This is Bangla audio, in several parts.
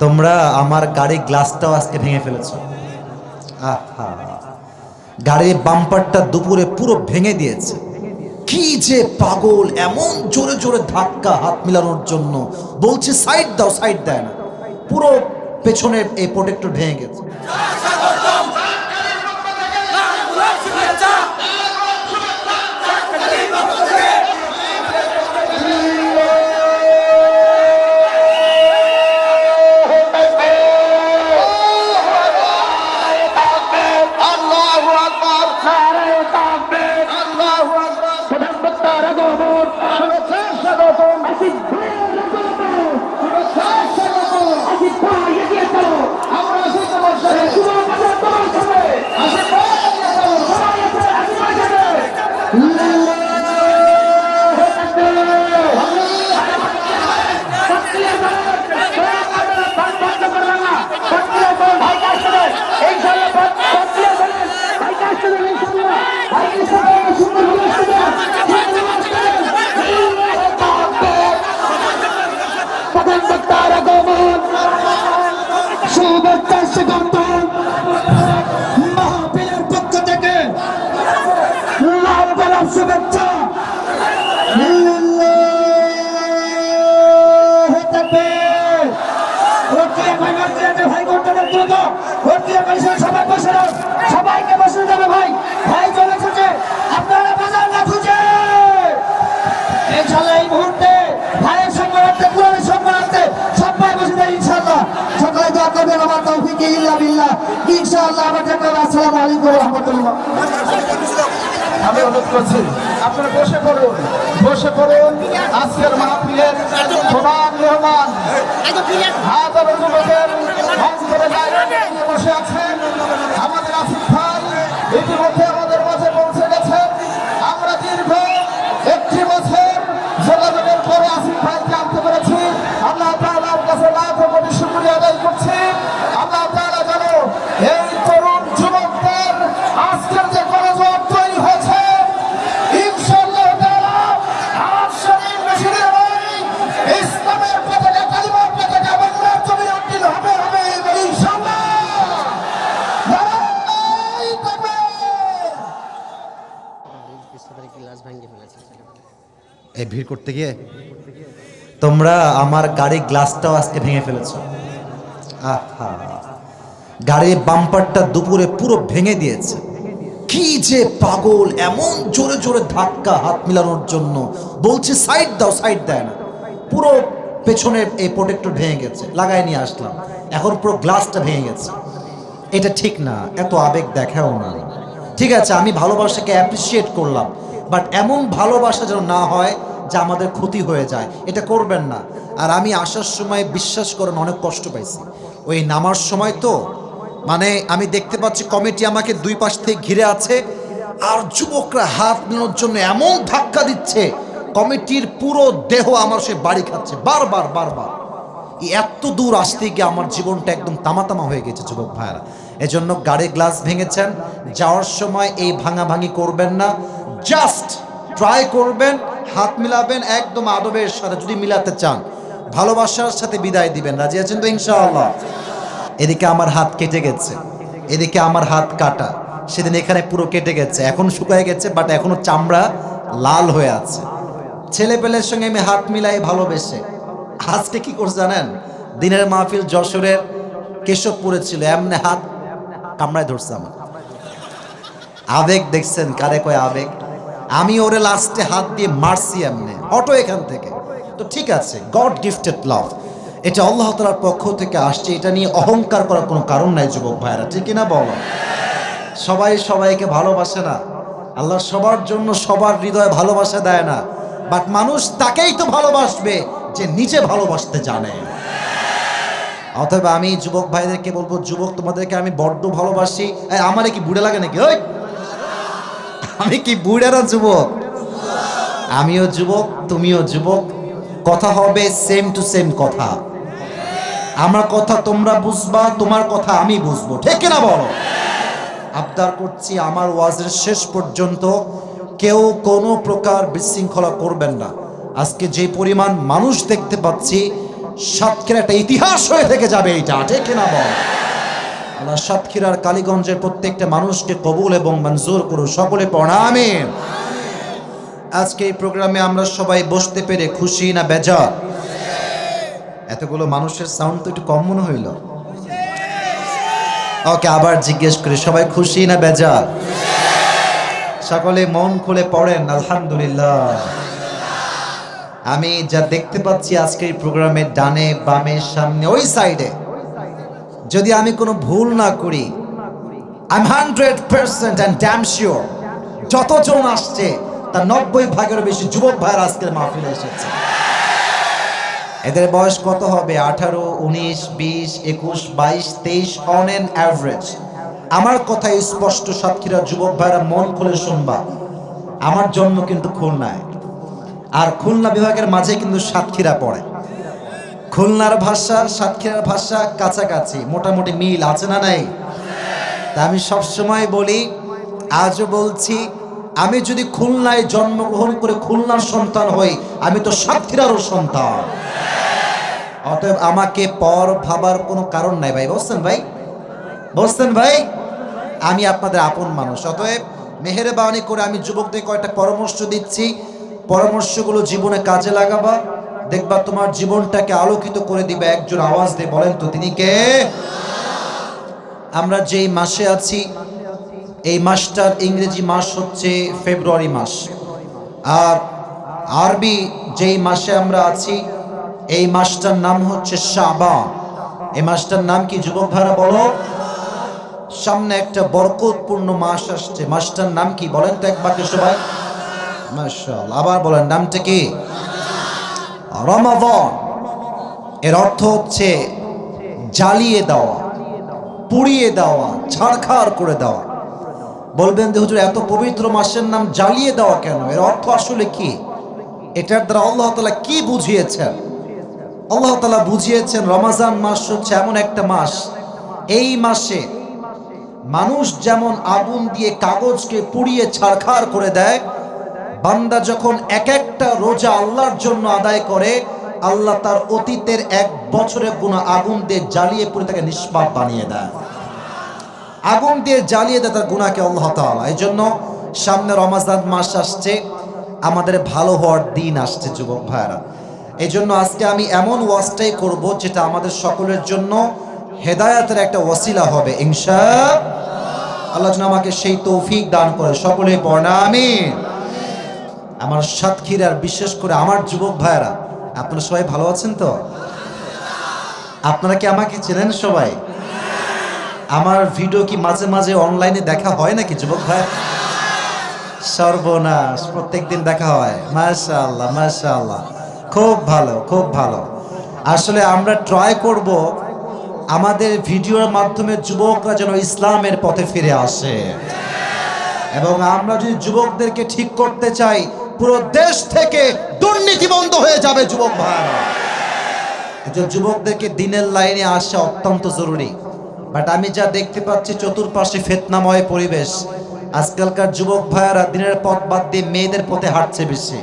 তোমরা আমার গাড়ির গ্লাসটাও আজকে ভেঙে ফেলেছো। আহা, গাড়ির বাম্পারটা দুপুরে পুরো ভেঙে দিয়েছে। কি যে পাগল, এমন জোরে জোরে ধাক্কা হাত মিলানোর জন্য, বলছে সাইড দাও, সাইড দেয় না, পুরো পেছনের এই প্রোটেক্টর ভেঙে গেছে। মাহফিলের পক্ষ থেকে লাল গোলাপ শুভেচ্ছা। সবাইকে বসে যাবে ভাই, ভাই চলে এসেছে, আপনারা বাজার না খুঁজে ইনশাআল্লাহ এই মুহূর্তে ভাইয়ের সম্মানার্থে, পুরানের সম্মানার্থে সবাই বসে যায় ইনশাআল্লাহ। সকালে দোয়া করবেন, আমার তৌফিক ইল্লা বিল্লাহ। ইনশাআল্লাহ আমার জন্য আসসালামু আলাইকুম ওয়া রাহমাতুল্লাহ। আমি অনুরোধ করছি আপনারা বসে পড়ুন, বসে পড়ুন। আজকের মাহফিলের প্রধান মেহমান হাজারো যুবকের মঞ্চ করে বসে আছেন আমাদের আসিফ ভাই, ইতিমধ্যে আমাদের মাঝে পৌঁছে গেছেন। আমরা দীর্ঘ 1 বছর যোগাযোগের পরে আসিফ ভাইকে আনতে পেরেছি। আল্লাহ তাআলার কাছে লাখ কোটি শুকরিয়া আদায় করছি। আল্লাহ তাআলা যেন এই তরুণ যুবকদের আজকের যে গণজোয়ার তৈরি হয়েছে, ইনশাআল্লাহ তাআলা আজ শরীর মসজিদের ইসলামের পতাকা, কালিমার পতাকা বাংলার জমিনে উত্তীর্ণ হবে হবে ইনশাআল্লাহ। নারায়ে তাকবীর। এই ভিড় করতে গিয়ে তোমরা আমার গাড়ির গ্লাসটাও আজকে ভেঙে ফেলেছো। আহা, গাড়ির বাম্পারটা দুপুরে পুরো ভেঙে দিয়েছে। কি যে পাগল, এমন জোরে জোরে ধাক্কা হাত মিলানোর জন্য, বলছে সাইড দাও, সাইড দেয় না, পুরো পেছনের এই প্রোটেক্টর ভেঙে গেছে। লাগাই নিয়ে আসলাম, এখন পুরো গ্লাসটা ভেঙে গেছে। এটা ঠিক না, এত আবেগ দেখাও না। ঠিক আছে, আমি ভালোবাসাকে অ্যাপ্রিসিয়েট করলাম, বাট এমন ভালোবাসা যেন না হয় যে আমাদের ক্ষতি হয়ে যায়, এটা করবেন না। আর আমি আসার সময় বিশ্বাস করেন অনেক কষ্ট পাইছি। ওই নামার সময় তো মানে আমি দেখতে পাচ্ছি কমিটি আমাকে দুই পাশ থেকে ঘিরে আছে, আর যুবকরা হাত মেলানোর জন্য এমন ধাক্কা দিচ্ছে, কমিটির পুরো দেহ আমার সে বাড়ি খাচ্ছে বারবার বারবার। এত দূর আসতে গিয়ে আমার জীবনটা একদম তামাতামা হয়ে গেছে যুবক ভাইরা। এজন্য গাড়ির গ্লাস ভেঙেছেন, যাওয়ার সময় এই ভাঙাভাঙি করবেন না, জাস্ট ট্রাই করবেন, হাত মিলাবেন একদম আদবের সাথে। যদি মিলাতে চান ভালোবাসার সাথে বিদায় দিবেন। রাজি আছেন তো ইনশাআল্লাহ? এদিকে আমার হাত কেটে গেছে, এদিকে আমার হাত কাটা, সেদিন এখানে পুরো কেটে গেছে, এখন শুকায় গেছে, বাট এখনো চামড়া লাল হয়ে আছে। ছেলে পেলের সঙ্গে আমি হাত মিলাই ভালোবেসে আজকে কি করছে জানেন? দিনের মাহফিল যশোরের কেশবপুরে ছিল, এমনি হাত কামড়ায় ধরছে আমার। আবেগ দেখছেন কারে কয় আবেগ? আমি ওরে লাস্টে হাত দিয়ে মারছি এমনি অটো এখান থেকে। তো ঠিক আছে, গড গিফটেড লাভ, এটা আল্লাহ তাআলার পক্ষ থেকে আসছে, এটা নিয়ে অহংকার করার কোনো কারণ নাই যুবক ভাইরা, ঠিক কিনা বলো? সবাই সবাইকে ভালোবাসে না, আল্লাহ সবার জন্য সবার হৃদয়ে ভালোবাসা দেয় না, বাট মানুষ তাকেই তো ভালোবাসবে যে নিজে ভালোবাসতে জানে। অতএব আমি যুবক ভাইদেরকে বলবো, যুবক তোমাদেরকে আমি বড্ড ভালোবাসি। আমারে কি বুড়ে লাগে নাকি? ওই আমি কি বুড়ে না যুবক? আমিও যুবক, তুমিও যুবক, কথা হবে সেম টু সেম কথা। আমার কথা তোমরা বুঝবা, তোমার কথা আমি বুঝবো, ঠিক না বলো? আবদার করছি আমার ওয়াজের শেষ পর্যন্ত কেউ কোনো প্রকার বিশৃঙ্খলা করবেন না। আজকে যে পরিমাণ মানুষ দেখতে পাচ্ছি, সাতক্ষীরা একটা ইতিহাস হয়ে থেকে যাবে, এটা ঠিক না বল? আল্লাহ সাতক্ষীরার কালীগঞ্জের প্রত্যেকটা মানুষকে কবুল এবং মঞ্জুর করো, সকলে পড়া আমিন। আজকে এই প্রোগ্রামে আমরা সবাই বসতে পেরে খুশি না বেজার? এতগুলো মানুষের সাউন্ড তো একটু কম মনে হইল। ওকে, আবার জিজ্ঞেস করি, সবাই খুশি না বেজার? সকলে মন খুলে পড়েন আলহামদুলিল্লাহ। আমি যা দেখতে পাচ্ছি আজকে এই প্রোগ্রামের ডানে বামে সামনে ওই সাইডে, যদি আমি কোনো ভুল না করি, I am 100% and damn sure যতজন আসছে তার 90 ভাগের বেশি যুবক ভাইয়ের আজকের মাহফিলে এসেছে। এদের বয়স কত হবে? 18, 19, 20, 21, 22, 23 অন এন অ্যাভারেজ। আমার কথা স্পষ্ট, সাতক্ষীরার যুবক ভাইরা মন খুলে শুনবা। আমার জন্ম কিন্তু খুলনায়, আর খুলনা বিভাগের মাঝে কিন্তু সাতক্ষীরা পড়ে। খুলনার ভাষা সাতক্ষীরার ভাষা কাছাকাছি, মোটামুটি মিল আছে না নাই? তা আমি সবসময় বলি, আজও বলছি, আমি যদি খুলনায় জন্মগ্রহণ করে খুলনার সন্তান হই, আমি তো সাতক্ষীরারও সন্তান। অতএব আমাকে পর ভাবার কোনো কারণ নাই ভাই। বুঝছেন ভাই? বুঝছেন ভাই? আমি আপনাদের আপন মানুষ। অতএব মেহেরবানি করে আমি যুবকদের কয়েকটা পরামর্শ দিচ্ছি, পরামর্শগুলো জীবনে কাজে লাগাবা, দেখবা তোমার জীবনটাকে আলোকিত করে দিবে। একজন আওয়াজ দিয়ে বলেন তো তিনি কে? আমরা যেই মাসে আছি, এই মাসটার ইংরেজি মাস হচ্ছে ফেব্রুয়ারি মাস, আর আরবি যেই মাসে আমরা আছি এই মাসটার নাম হচ্ছে শাবান। এই মাসটার নাম কি যুবক ভাইরা বলো? সামনে একটা বরকতপূর্ণ মাস আসছে, মাসটার নাম কি বলেন তো এক বাক্যে সবাই? মাশাআল্লাহ। আবার বলেন, নামটা কি? রমাদান। এর অর্থ হচ্ছে জ্বালিয়ে দেওয়া, পুড়িয়ে দেওয়া, ছারখার করে দেওয়া। বলবেন যে হুজুর এত পবিত্র মাসের নাম জ্বালিয়ে দেওয়া কেন? এর অর্থ আসলে কি? এটার দ্বারা আল্লাহ তাআলা কি বুঝিয়েছেন? আল্লাহ তাআলা বুঝিয়েছেন রমজান মাস হচ্ছে এমন একটা মাস, এই মাসে মানুষ যেমন আগুন দিয়ে কাগজকে পুড়িয়ে ছারখার করে দেয়, বান্দা যখন এক একটা রোজা আল্লাহর জন্য আদায় করে, আল্লাহ তার অতীতের 1 বছরের গুনাহ আগুন দিয়ে জ্বালিয়ে পুড়ে তাকে নিষ্পাপ বানিয়ে দেয়। আগুন দিয়ে জ্বালিয়ে দেয় তার গুনাহকে আল্লাহ তাআলা। এই জন্য সামনে রমজান মাস আসছে, আমাদের ভালো হওয়ার দিন আসছে যুবক ভাইরা। এই জন্য আজকে আমি এমন ওয়াজটাই করব যেটা আমাদের সকলের জন্য হেদায়েতের একটা ওয়াসিলা হবে ইনশাআল্লাহ। আল্লাহ যেন আমাকে সেই তৌফিক দান করে, সকলেই পড়েন আমিন। আমার সাতক্ষীরার বিশেষ করে আমার যুবক ভাইরা, আপনারা সবাই ভালো আছেন তো? আপনারা কি আমাকে চেনেন সবাই? আমার ভিডিও কি মাঝে মাঝে অনলাইনে দেখা হয় নাকি যুবক ভাই? সর্বনাশ, প্রত্যেকদিন দেখা হয়। মাশাআল্লাহ মাশাআল্লাহ, খুব ভালো খুব ভালো। আসলে আমরা ট্রাই করব আমাদের ভিডিওর মাধ্যমে যুবকরা যেন ইসলামের পথে ফিরে আসে, এবং আমরা যদি যুবকদেরকে ঠিক করতে চাই, পুরো দেশ থেকে দুর্নীতি বন্ধ হয়ে যাবে যুবক ভাইরা। যুবকদেরকে দিনের লাইনে আসা অত্যন্ত জরুরি। বাট আমি যা দেখতে পাচ্ছি চতুর্পাশে ফিতনাময় পরিবেশ, আজকালকার যুবক ভাইয়ারা দিনের পথ বাদ দিয়ে মেয়েদের পথে হাঁটছে বেশি।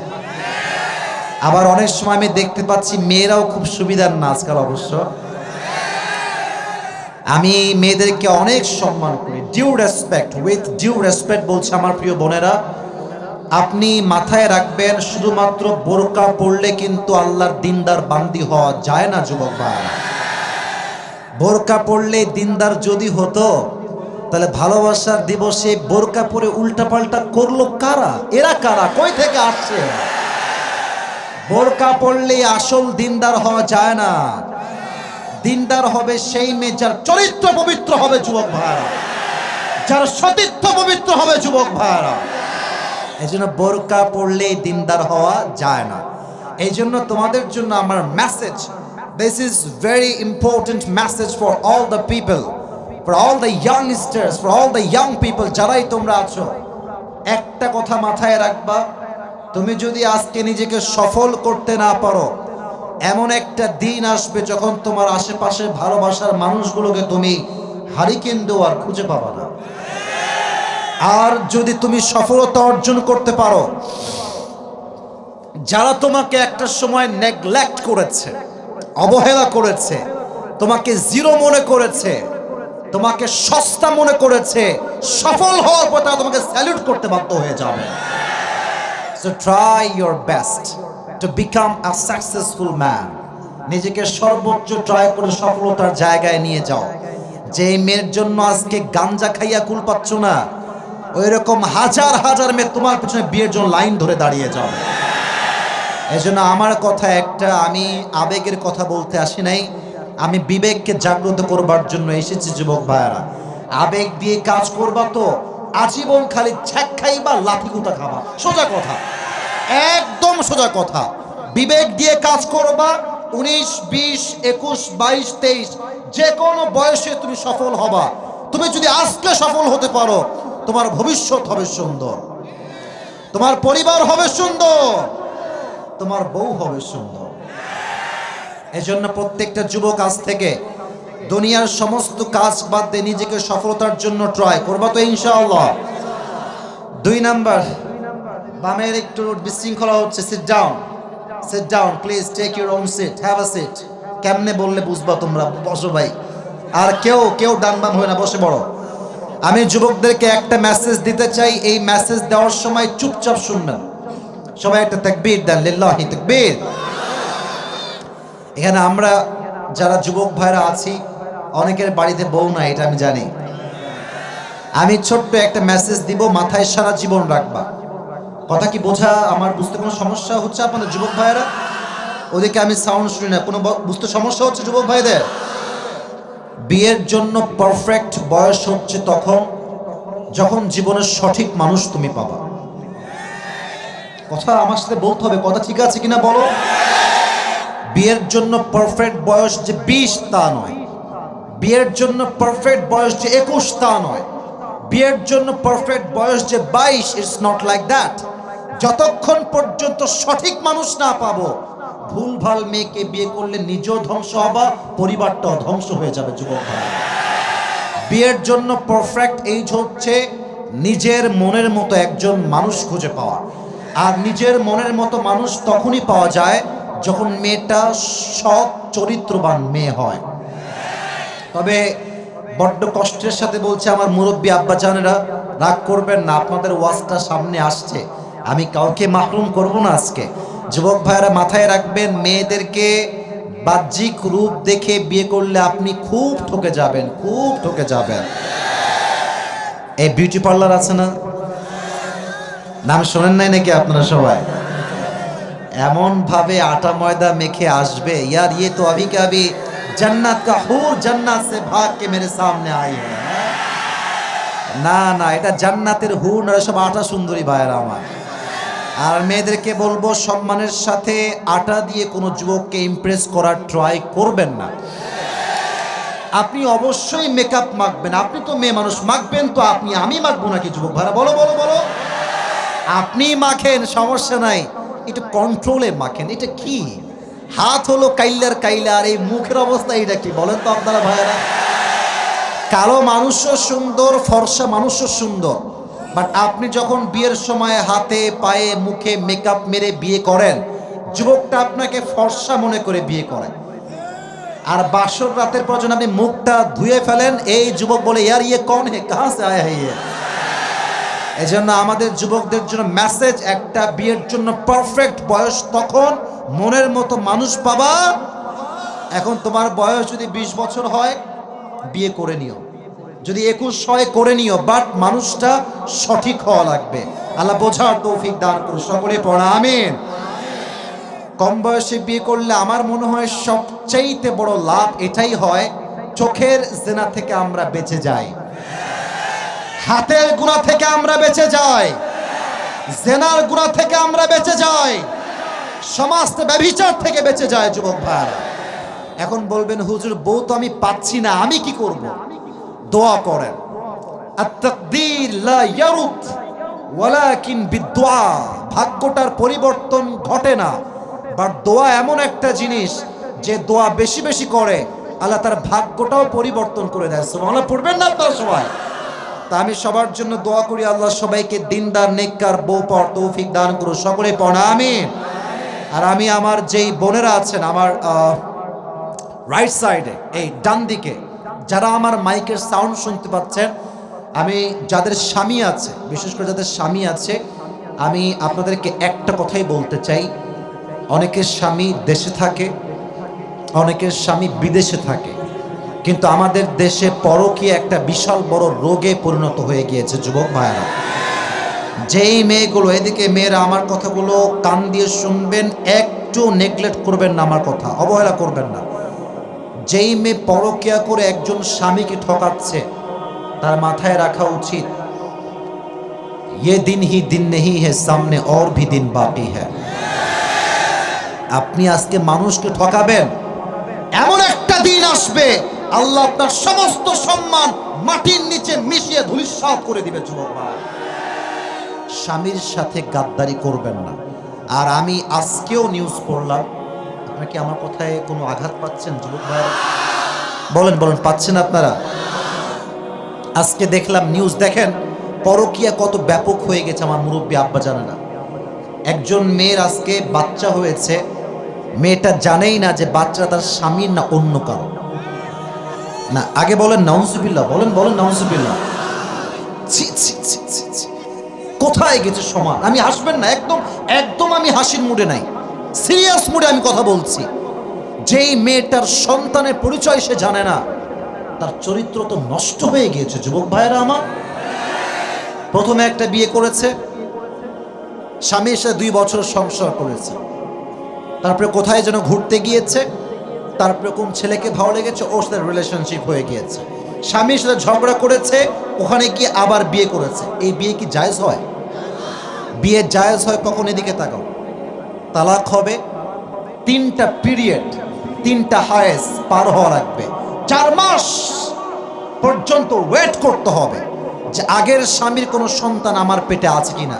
আবার অনেক সময় আমি দেখতে পাচ্ছি মেয়েরাও খুব সুবিধার না আজকাল। অবশ্য আমি মেয়েদেরকে অনেক সম্মান করি, due respect, with due respect বলছে আমার প্রিয় বোনেরা। আপনি মাথায় রাখবেন, শুধুমাত্র বোরকা পরলে কিন্তু আল্লাহর দিনদার বান্দি হওয়া যায় না যুবক ভাইরা। বোরকা পরলে দিনদার যদি হতো, তাহলে ভালোবাসার দিবসে বোরকা পরে উল্টাপাল্টা করলো কারা? এরা কারা? কই থেকে আসছে? বোরকা পরলে আসল দিনদার হওয়া যায় না। দিনদার হবে সেই মেয়ে যার চরিত্র পবিত্র হবে যুবক ভাইরা, যার সতীত্ব পবিত্র হবে যুবক ভাইরা। এই জন্য বোরকা পরলেই দিনদার হওয়া যায় না। এই জন্য তোমাদের জন্য আমার message, this is very important message for all the people, for all the youngsters, for all the young people যারাই তোমরা আছো। একটা কথা মাথায় রাখবা, তুমি যদি আজকে নিজেকে সফল করতে না পারো, এমন একটা দিন আসবে যখন তোমার আশেপাশের ভালোবাসার মানুষগুলোকে তুমি হারিকেন দেওয়ার খুঁজে পাবা না। আর যদি তুমি সফলতা অর্জন করতে পারো, যারা তোমাকে একটা সময় নেগলেক্ট করেছে, অবহেলা করেছে, তোমাকে জিরো মনে করেছে, তোমাকে সস্তা মনে করেছে, সফল হওয়ার পর তারা তোমাকে স্যালুট করতে বাধ্য হয়ে যাবে। So try your best to become a successful man. নিজেকে সর্বোচ্চ ট্রাই করে সফলতার জায়গায় নিয়ে যাও। যে মেয়ের জন্য আজকে গাঞ্জা খাইয়া কুল পাচ্ছ না, ওই রকম হাজার হাজার মেয়ে তোমার পিছনে বিয়ের জন্য লাইন ধরে দাঁড়িয়ে যাবে। এই জন্য আমার কথা একটা, আমি আবেগের কথা বলতে আসি নাই, আমি বিবেককে জাগ্রত করবার জন্য এসেছি। যুবক ভাইয়েরা, আবেগ দিয়ে কাজ করবা তো আজীবন খালি ছ্যাক খাইবা, লাথি কুটা খাবা। সোজা কথা, একদম সোজা কথা। বিবেক দিয়ে কাজ করবা, 19, 20, 21, 22, 23 যে কোনো বয়সে তুমি সফল হবা। তুমি যদি আজকে সফল হতে পারো, তোমার ভবিষ্যৎ হবে সুন্দর, তোমার পরিবার হবে সুন্দর, তোমার বউ হবে সুন্দর। এজন্য প্রত্যেকটা যুবক আজ থেকে দুনিয়ার সমস্ত কাজ বাদ দিয়ে নিজেকে সফলতার জন্য ট্রাই করবা তো ইনশাআল্লাহ। 2 নাম্বার, বামের একটু বিশৃঙ্খলা হচ্ছে। Sit down please, take your own seat, have a seat. কেমনে বললে বুঝবা তোমরা? বসো ভাই। আর কেউ ডান বাম হয় না, বসে পড়ো। আমি যুবকদেরকে একটা মেসেজ দিতে চাই, এই মেসেজ দেওয়ার সময় চুপচাপ শুনবেন। সবাই একটা তাকবীর দেন, লিল্লাহি তাকবীর। এখানে আমরা যারা যুবক ভাইরা আছি, অনেকের বাড়িতে বউ নাই, এটা আমি জানি। আমি ছোট্ট একটা মেসেজ দিব, মাথায় সারা জীবন রাখবা। কথা কি বোঝা আমার? বুঝতে কোনো সমস্যা হচ্ছে আপনাদের যুবক ভাইরা? ওদিকে আমি সাউন্ড শুনি না, কোনো বুঝতে সমস্যা হচ্ছে যুবক ভাইদের? বিয়ের জন্য পারফেক্ট বয়স হচ্ছে তখন যখন জীবনের সঠিক মানুষ তুমি পাবা। কথা আমার সাথে বলতে হবে, কথা ঠিক আছে কিনা বলো? বিয়ের জন্য পারফেক্ট বয়স যে 20 তা নয়, বিয়ের জন্য পারফেক্ট বয়স যে 21 তা নয়, বিয়ের জন্য পারফেক্ট বয়স যে 22, ইটস নট লাইক দ্যাট। যতক্ষণ পর্যন্ত সঠিক মানুষ না পাবো, ভুলভাল মেয়েকে বিয়ে করলে নিজেও ধ্বংস হবা, পরিবারটাও ধ্বংস হয়ে যাবে। যুবক ভাই, বিয়ের জন্য পারফেক্ট এইজ হচ্ছে নিজের মনের মতো একজন মানুষ খুঁজে পাওয়া। আর নিজের মনের মতো মানুষ তখনই পাওয়া যায় যখন মেয়েটা সৎ চরিত্রবান মেয়ে হয়। তবে বড্ড কষ্টের সাথে বলছে আমার মুরব্বী আব্বা জানেরা, রাগ করবেন না, আপনাদের ওয়াজটা সামনে আসছে, আমি কাউকে মাহরুম করব না আজকে। যুবক ভাইয়েরা মাথায় রাখবেন, মেয়েদেরকে বাহ্যিক রূপ দেখে বিয়ে করলে আপনি খুব ঠকে যাবেন, খুব ঠকে যাবেন। এই বিউটি পার্লার আছে না, নাম শোনেন নাই নাকি আপনারা সবাই? এমন ভাবে আটা ময়দা মেখে আসবে, ইয়ার ये तो अभी का अभी जन्नत का हूर जन्नत से भाग के मेरे सामने आई है। না না, এটা জান্নাতের হুর না, সব আটা সুন্দরী ভাইয়েরা আমার। আর মেয়েদেরকে বলবো, সম্মানের সাথে আটা দিয়ে কোনো যুবককে ইমপ্রেস করার ট্রাই করবেন না। আপনি অবশ্যই মেকআপ মাখবেন, আপনি তো মেয়ে মানুষ, মাখবেন তো আপনি, আমি মাখবো নাকি যুবক ভাইরা? বলো বলো বলো। আপনি মাখেন, সমস্যা নাই, একটু কন্ট্রোলে মাখেন। এটা কি হাত হলো কাইলার কাইলা, আর এই মুখের অবস্থা এটা কি বলেন তো আপনারা ভাইয়েরা? কালো মানুষও সুন্দর, ফর্সা মানুষও সুন্দর, বাট আপনি যখন বিয়ের সময় হাতে পায়ে মুখে মেকআপ মেরে বিয়ে করেন, যুবকটা আপনাকে ফর্সা মনে করে বিয়ে করে। আর বাসর রাতের পর যখন আপনি মুখটা ধুয়ে ফেলেন, এই যুবক বলে ইয়ার ইয়ে কন হে, কাহা সে আয়া হে ইয়ে। এজন্য আমাদের যুবকদের জন্য মেসেজ একটা, বিয়ের জন্য পারফেক্ট বয়স তখন মনের মতো মানুষ পাবা। এখন তোমার বয়স যদি 20 বছর হয়, বিয়ে করে নিও, যদি 21 হয় করে নিও, বাট মানুষটা সঠিক হওয়া লাগবে। আল্লাহ বোঝার তৌফিক দান করুন, সকলে পড়া আমিন। কম বয়সে বিয়ে করলে আমার মনে হয় সবচাইতে বড় লাভ এটাই হয়, চোখের জেনা থেকে আমরা বেঁচে যাই, হাতের গুনাহ থেকে আমরা বেঁচে যাই, জেনার গুনাহ থেকে আমরা বেঁচে যাই, সমাজ ব্যভিচার থেকে বেঁচে যায় যুবক ভাই। এখন বলবেন হুজুর বউ তো আমি পাচ্ছি না, আমি কি করব? দোয়া করেন, আত-তাকদীর লা ইয়ারুদ ওয়ালাকিন বিদ-দুআ। ভাগ্যটার পরিবর্তন ঘটে না, বাট দোয়া এমন একটা জিনিস যে দোয়া বেশি বেশি করে আল্লাহ তার ভাগ্যটাও পরিবর্তন করে দেয়। সুবহানাল্লাহ পড়বেন না আপনারা সবাই? তা আমি সবার জন্য দোয়া করি আল্লাহ সবাইকে দিনদার নেককার বউ পাওয়ার তৌফিক দান করুন, সকলে পড়া আমিন। আর আমি আমার যেই বোনেরা আছেন আমার রাইট সাইডে, এই ডান দিকে যারা আমার মাইকের সাউন্ড শুনতে পাচ্ছেন, আমি যাদের স্বামী আছে, বিশেষ করে যাদের স্বামী আছে, আমি আপনাদেরকে একটা কথাই বলতে চাই। অনেকের স্বামী দেশে থাকে, অনেকের স্বামী বিদেশে থাকে, কিন্তু আমাদের দেশে পরকীয়া একটা বিশাল বড় রোগে পরিণত হয়ে গিয়েছে যুবক ভাইয়েরা। যেই মেয়েগুলো, এদিকে মেয়েরা আমার কথাগুলো কান দিয়ে শুনবেন, একটু নেগলেক্ট করবেন না, আমার কথা অবহেলা করবেন না। যেই মেয়ে পরকীয়া করে একজন স্বামীকে ঠকাচ্ছে, তার মাথায় রাখা উচিত ये दिन ही दिन नहीं है, सामने और भी दिन बाकी है। আপনি আজকে মানুষকে ঠকাবেন, এমন একটা দিন আসবে আল্লাহ আপনার সমস্ত সম্মান মাটির নিচে মিশিয়ে ধূলিসাৎ করে দিবে। যুবক ভাই, স্বামীর সাথে গাদ্দারি করবেন না। আর আমি আজকেও নিউজ পড়লাম, আপনারা কি আমার কথায় কোনো আঘাত পাচ্ছেন যুবক ভাই? বলেন বলেন, পাচ্ছেন আপনারা? আজকে দেখলাম নিউজ, দেখেন পরকীয়া কত ব্যাপক হয়ে গেছে। আমার মুরব্বী আব্বা জানে না, একজন মেয়ের আজকে বাচ্চা হয়েছে, মেয়েটা জানেই না যে বাচ্চা তার স্বামীর না অন্য কারো। না আগে বলেন নাউজুবিল্লাহ, বলেন বলেন নাউজুবিল্লাহ। ছি ছি ছি ছি ছি, কোথায় গেছে সমাজ? আমি হাসবেন না, একদম একদম আমি হাসির মুডে নাই, সিরিয়াস মুডে আমি কথা বলছি। যেই মেয়েটার সন্তানের পরিচয় সে জানে না, তার চরিত্র তো নষ্ট হয়ে গিয়েছে যুবক ভাইয়েরা আমার। প্রথমে একটা বিয়ে করেছে, স্বামীর সাথে 2 বছর সংসার করেছে, তারপরে কোথায় যেন ঘুরতে গিয়েছে, তারপরে কোন ছেলেকে ভালো লেগেছে, ওর সাথে রিলেশনশিপ হয়ে গিয়েছে, স্বামীর সাথে ঝগড়া করেছে, ওখানে গিয়ে আবার বিয়ে করেছে। এই বিয়ে কি জায়েজ হয়? বিয়ে জায়েজ হয় কখন? এদিকে তাকাও। তালাক হবে 3টা পিরিয়ড, 3টা হায়েস পার হওয়া লাগবে। 4 মাস পর্যন্ত ওয়েট করতে হবে যে আগের স্বামীর কোনো সন্তান আমার পেটে আছে কিনা।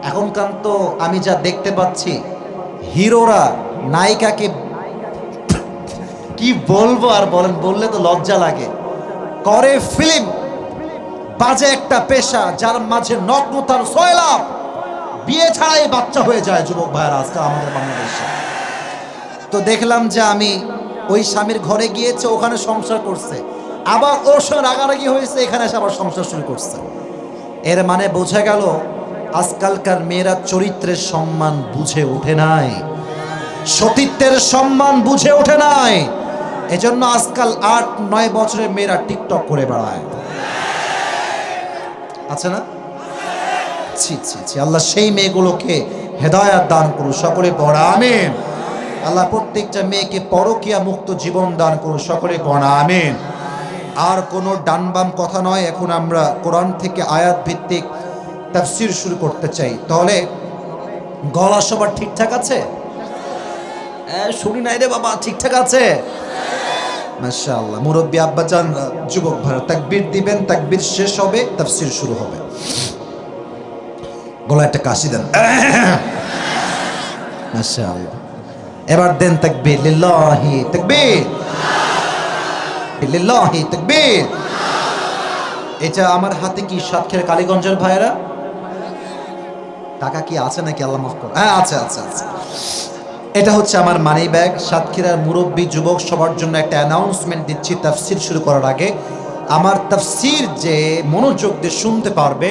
এখনকার তো আমি যা দেখতে পাচ্ছি, হিরোরা নায়িকাকে কি বলবো আর, বলেন বললে তো লজ্জা লাগে, করে ফিল্ম, বাজে একটা পেশা যার মাঝে নগ্নতার সয়লাভ, বিয়ে ছাড়াই বাচ্চা হয়ে যায় যুবক ভাইয়েরা আজকে আমাদের বাংলাদেশে। তো দেখলাম যে আমি ওই স্বামীর ঘরে গিয়েছে, ওখানে সংসার করছে, আবার ওর সঙ্গে রাগারাগি হয়েছে, এখানে এসে আবার সংসার শুরু করছে। এর মানে বোঝা গেল আজকালকার মেয়েরা চরিত্রের সম্মান বুঝে ওঠে নাই, সতীত্বের সম্মান বুঝে ওঠে নাই। এজন্য আজকাল 8-9 বছরের মেয়েরা টিকটক করে বেড়ায়, আছে না? ছি ছি ছি, আল্লাহ সেই মেয়েগুলোকে হেদায়াত দান করুন, সকলে পড়া আমিন। আল্লাহ প্রত্যেকটা মেয়েকে পরকীয়া মুক্ত জীবন দান করুন, সকলে পড়া আমিন। আর কোনো ডানবাম কথা নয়, এখন আমরা কোরআন থেকে আয়াত ভিত্তিক তাফসীর শুরু করতে চাই। তাহলে গলা সবার ঠিকঠাক আছে? শুনি নাই রে বাবা, ঠিকঠাক আছে? মাশাআল্লাহ। মুরব্বী আব্বাজান, যুবক ভাইরা তাকবীর দিবেন, তাকবীর শেষ হবে, তাফসীর শুরু হবে। গলা একটা কাশি দেন, মাশাআল্লাহ। এবার দেন তাকবীর, লিল্লাহি তাকবীর, লিল্লাহি তাকবীর। এটা আমার হাতে কি সাতক্ষীরা কালীগঞ্জের ভাইরা? টাকা কি আছে নাকি? আল্লাহ মাফ করুন। হ্যাঁ আছে আছে আছে। এটা হচ্ছে আমার মানি ব্যাগ। সাতক্ষীরার মুরব্বী যুবক সবার জন্য একটা অ্যানাউন্সমেন্ট দিচ্ছি তাফসীর শুরু করার আগে। আমার তাফসীর যে মনোযোগ দিয়ে শুনতে পারবে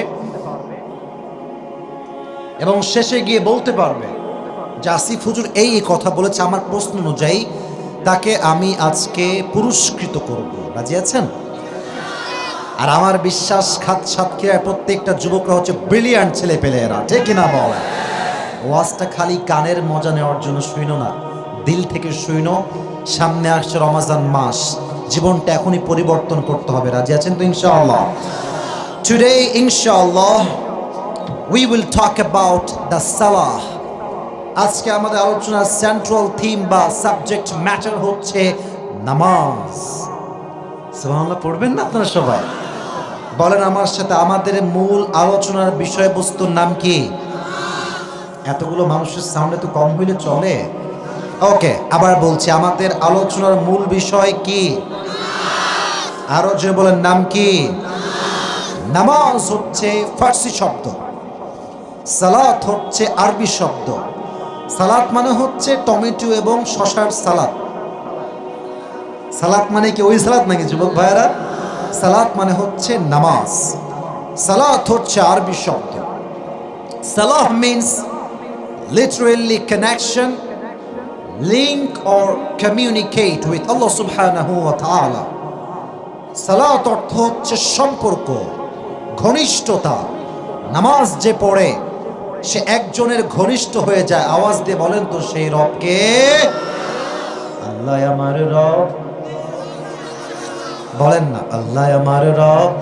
এবং শেষে গিয়ে বলতে পারবে যে আসিফ হুজুর এই কথা বলেছে, আমার প্রশ্ন অনুযায়ী তাকে আমি আজকে পুরস্কৃত করব। রাজি আছেন? আর আমার বিশ্বাস সাতক্ষীরার প্রত্যেকটা যুবকরা হচ্ছে ব্রিলিয়ান্ট ছেলে পেলে, এরা ঠিক কিনা বলেন? ওয়াজটা খালি কানের মজা নেওয়ার জন্য শুইনো না, দিল থেকে শুইনো। সামনে আসছে রমজান মাস, জীবনটা এখনই পরিবর্তন করতে হবে। রাজি আছেন তো ইনশাআল্লাহ? টুডে ইনশাআল্লাহ we will talk about the salah. আজকে আমাদের আলোচনার সেন্ট্রাল থিম বা সাবজেক্ট ম্যাটার হচ্ছে নামাজ। সুবহানাল্লাহ পড়বেন না আপনারা সবাই? বলেন আমার সাথে, আমাদের মূল আলোচনার বিষয়বস্তুর নাম কি? এতগুলো মানুষের সামনে তো কম হইলে চলে। ওকে, আবার বলছি, আমাদের আলোচনার মূল বিষয় কি? আরো যে বলেন, নাম কি? নামাজ হচ্ছে ফার্সি শব্দ, সালাত হচ্ছে আরবি শব্দ। সালাত মানে হচ্ছে টমেটো এবং শশার সালাদ। সালাত মানে কি ওই সালাত নাকি যুবক ভাইয়েরা? সালাত মানে হচ্ছে নামাজ। সালাত হচ্ছে আরবি শব্দ। সালাহ means literally connection, link or communicate with Allah subhanahu wa ta'ala. সালাত অর্থ হচ্ছে সম্পর্ক, ঘনিষ্ঠতা। নামাজ যে পড়ে সে একজনের ঘনিষ্ঠ হয়ে যায়। আওয়াজ দিয়ে বলেন তো সেই রবকে। আল্লাহ আমার রব। বলেন না, আল্লাহ আমার রব।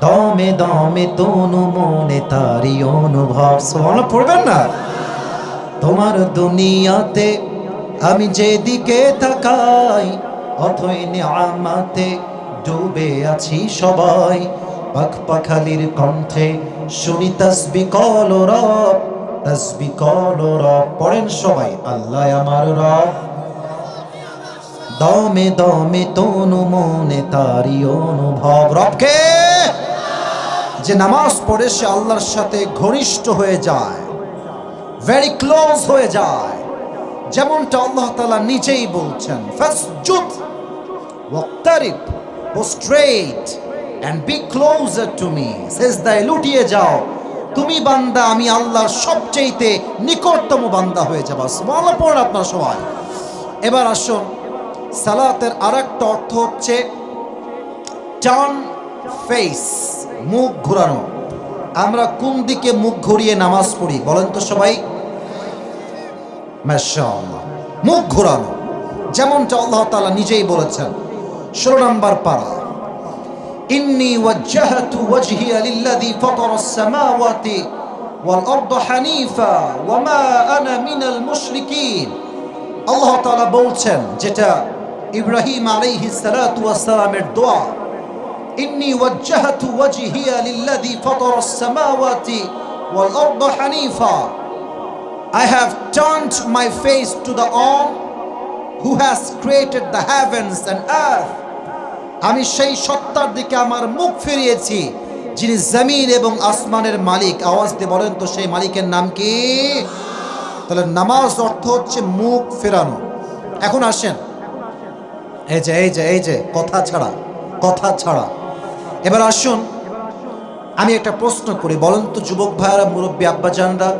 দমে দমে তনু মনে তারি অনুভব। সুবহানাল্লাহ পড়বেন না? তোমার দুনিয়াতে আমি যেদিকে তাকাই, অথই নিয়ামতে ডুবে আছি সবাই। পাখ পাখালির কণ্ঠে শুনি তাসবিহ কল রব, তাসবিহ কল রব। পড়েন সবাই, আল্লাহ আমার রব। দমে দমে তনু মনে তারি অনুভব। রবকে যে নামাজ পড়ে সে আল্লাহর সাথে ঘনিষ্ঠ হয়ে যায়, ভেরি ক্লোজ হয়ে যায়। যেমনটা আল্লাহ তাআলা নিজেই বলছেন, ফাসজুদ ওয়াক্তারিব, prostate and be closer to me। সেজদায় লুটিয়ে যাও, তুমি বান্দা, আমি আল্লাহর সবচেয়ে নিকটতম বান্দা হয়ে যাবা। সুবহানাল্লাহ পড়েন আপনারা সবাই। এবার আসুন, সালাতের আরেকটা অর্থ হচ্ছে টার্ন ফেস, মুখ ঘোরানো। আমরা কোন দিকে মুখ ঘুরিয়ে নামাজ পড়ি বলেন তো সবাই? মাশাআল্লাহ, মুখ ঘোরানো। যেমনটা আল্লাহ তাআলা নিজেই বলেছেন 16 নম্বর পারা, ইন্নী ওয়াজ্জাহতু ওয়াজহিয়া লিল্লাযী ফাতারাস সামাওয়াতি ওয়াল আরদা হানিফা ওয়া মা আনা মিনাল মুশরিকিন। আল্লাহ তাআলা বলছেন, যেটা ইব্রাহিম আলাইহিস সালাতু ওয়াস সালামের দোয়া, ইন্নী ওয়াজ্জাহতু ওয়াজহিয়া লিল্লাযী ফাতারাস সামাওয়াতি ওয়াল আরদা Hanifa. I have turned my face to the one who has created the heavens and earth. আমি সেই সত্তার দিকে আমার মুখ ফিরিয়েছি যিনি জমিন এবং আসমানের মালিক। আওয়াজ দিয়ে বলেন তো সেই মালিকের নাম কি? তাহলে নামাজ অর্থ হচ্ছে মুখ ফেরানো। এখন আসেন, এই যে কথা ছাড়া এবার আসুন আমি একটা প্রশ্ন করি। বলেন তো যুবক ভাইয়ারা, মুরব্বী আব্বাজানরা,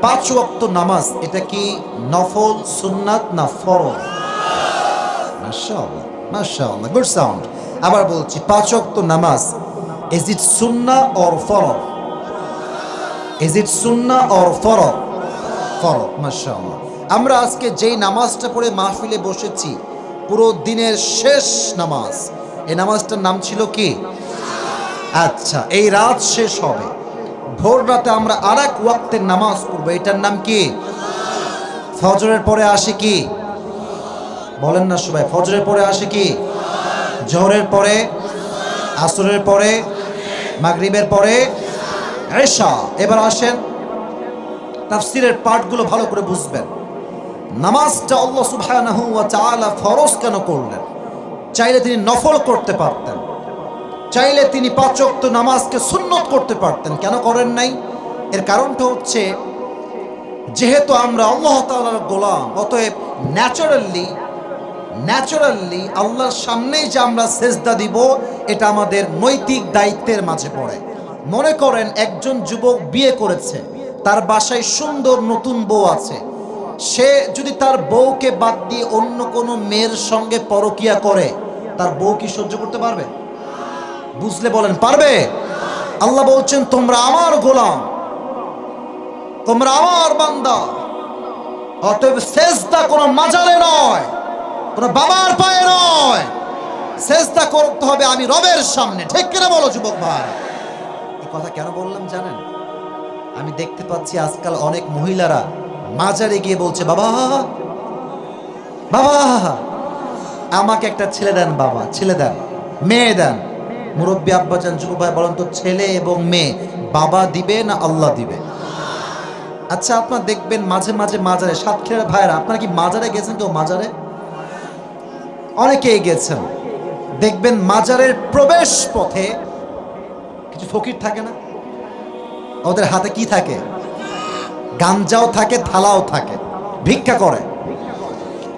5 ওয়াক্ত নামাজ এটা কি নফল, সুন্নাত না ফরজ? মাশাআল্লাহ মাশাআল্লাহ, গুড সাউন্ড। আবার বলছি, 5 ওয়াক্ত নামাজ, ইজ ইট সুন্নাহ অর ফরজ? ইজ ইট সুন্নাহ অর ফরজ? ফরজ। মাশাআল্লাহ। আমরা আজকে যেই নামাজটা পড়ে মাহফিলে বসেছি, পুরো দিনের শেষ নামাজ, এই নামাজটার নাম ছিল কি? আচ্ছা, এই রাত শেষ হবে, ভোর রাতে আমরা আরেক ওয়াক্তের নামাজ পড়বো, এটার নাম কি? ফজরের পরে আসে কি? বলেন না সবাই, ফজরের পরে আসে কি? জোহরের পরে, আসরের পরে, মাগরিবের পরে, এশা। এবার আসেন, তাফসীরের পাঠগুলো ভালো করে বুঝবেন। নামাজটা আল্লাহ সুবহানাহু ওয়া তাআলা ফরজ কেন করলেন? চাইলে তিনি নফল করতে পারতেন, চাইলে তিনি 5 ওয়াক্ত নামাজকে সুন্নত করতে পারতেন, কেন করেন নাই? এর কারণটা হচ্ছে, যেহেতু আমরা আল্লাহ তাআলার গোলাম, অতএব ন্যাচারালি আল্লাহর সামনেই যে আমরা সেজদা দিব, এটা আমাদের নৈতিক দায়িত্বের মাঝে পড়ে। মনে করেন একজন যুবক বিয়ে করেছে, তার বাসায় সুন্দর নতুন বউ আছে, সে যদি তার বউকে বাদ দিয়ে অন্য কোনো মেয়ের সঙ্গে পরকিয়া করে, তার বউ কি সহ্য করতে পারবে? বুঝলে বলেন, পারবে? আল্লাহ বলছেন, তোমরা আমার গোলাম, তোমরা আমার বান্দা, অতএব সেজদা কোনো মাজারে নয়, কোনো বাবার পায়ে নয়, সেজদা করতে হবে আমি রবের সামনে। ঠিক কিনা বলো যুবক ভাই? এই কথা কেন বললাম জানেন? আমি দেখতে পাচ্ছি আজকাল অনেক মহিলারা মাজারে গিয়ে বলছে, বাবা বাবা আমাকে একটা ছেলে দেন, বাবা ছেলে দেন, মেয়ে দেন। মুরব্বী আব্বাজান, যুবক ভাই বলেন তো, ছেলে এবং মেয়ে বাবা দিবে না আল্লাহ দিবে? আচ্ছা আপনার দেখবেন মাঝে মাঝে মাজারে, সাতক্ষীরার ভাইরা, আপনারা কি মাজারে গেছেন? কেউ মাজারে? অনেকেই গেছেন। দেখবেন মাজারের প্রবেশ পথে কিছু ফকির থাকে না? ওদের হাতে কি থাকে? গাঞ্জাও থাকে, থালাও থাকে, ভিক্ষা করে।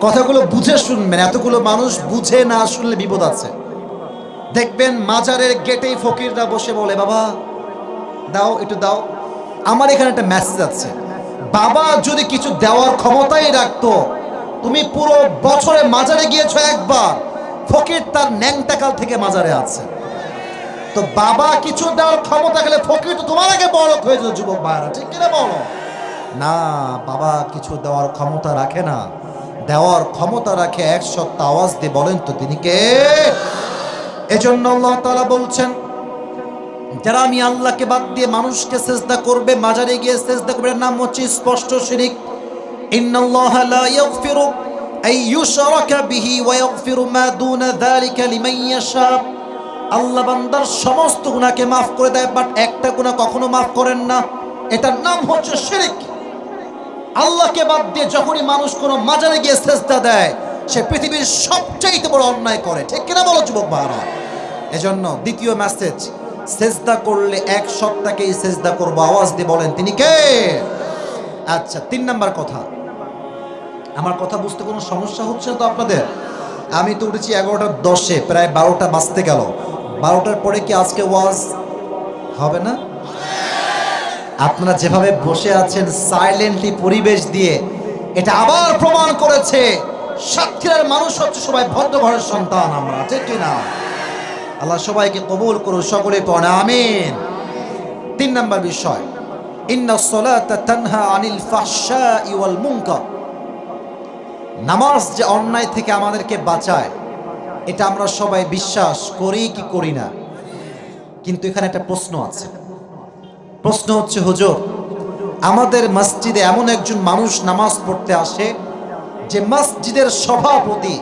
কথাগুলো বুঝে শুনবেন, এতগুলো মানুষ বুঝে না শুনলে বিপদ আছে। দেখবেন মাজারের গেটেই ফকিররা বসে বলে, বাবা দাও, একটু দাও। আমার এখানে একটা মেসেজ আছে, বাবা যদি কিছু দেওয়ার ক্ষমতাই রাখতো, তুমি পুরো বছরে মাজারে গিয়েছো একবার, ফকির তার ন্যাংটাকাল থেকে মাজারে আছে। তো বাবা কিছু দেওয়ার ক্ষমতা গেলে ফকির তো তোমার আগে বড় হয়ে যেত। যুবক ভাইরা, ঠিক কিনা বলো? না, বাবা কিছু দেওয়ার ক্ষমতা রাখে না, দেওয়ার ক্ষমতা রাখে এক সত্তা। আওয়াজ দিয়ে বলেন তো তিনি কে? এজন্য আল্লাহ তাআলা বলছেন, যারা আমি আল্লাহকে বাদ দিয়ে মানুষকে সিজদা করবে, মাজারে গিয়ে সিজদা করবে, নাম হচ্ছে স্পষ্ট শিরক। ইন্নাল্লাহা লা ইয়াগফিরু আন ইউশরাকা বিহি ওয়া ইয়াগফিরু মা দুনা যালিকা লিমান ইয়াশা। আল্লাহ বান্দার সমস্ত গুনাহকে মাফ করে দেয়, বাট একটা গুনাহ কখনো মাফ করেন না, এটার নাম হচ্ছে শিরক। আল্লাহকে বাদ দিয়ে যখনই মানুষ কোনো মাজারে গিয়ে সিজদা দেয়, সে পৃথিবীর সবচেয়ে বড় অন্যায় করে, ঠিক কিনা বলো যুবক ভাইরা? এজন্য দ্বিতীয় মেসেজ, সিজদা করলে এক সত্তাকেই সিজদা করব। আওয়াজ দিয়ে বলেন তিনি কে? আচ্ছা, 3 নাম্বার কথা। আমার কথা বুঝতে কোনো সমস্যা হচ্ছে না তো আপনাদের? আমি তো উঠেছি 11:10, প্রায় 12টা বাজতে গেল। 12টার পরে কি আজকে ওয়াজ হবে না? আপনারা যেভাবে বসে আছেন সাইলেন্টলি, পরিবেশ দিয়ে, এটা আবার প্রমাণ করেছে সাতক্ষীরার মানুষ হচ্ছে সবাই ভদ্র ঘরের সন্তান আমরা, ঠিক কিনা? আল্লাহ সবাইকে কবুল করুন, সকলে পড়ে আমিন। 3 নাম্বার বিষয়, ইন্নাস সালাতা তানহা আনিল ফাহশাই ওয়াল মুনকার। নামাজ যে অন্যায় থেকে আমাদেরকে বাঁচায়, এটা আমরা সবাই বিশ্বাস করি কি করি না? কিন্তু এখানে একটা প্রশ্ন আছে। প্রশ্ন হচ্ছে, হুজুর আমাদের মসজিদে এমন একজন মানুষ নামাজ পড়তে আসে যে মসজিদের সভাপতি,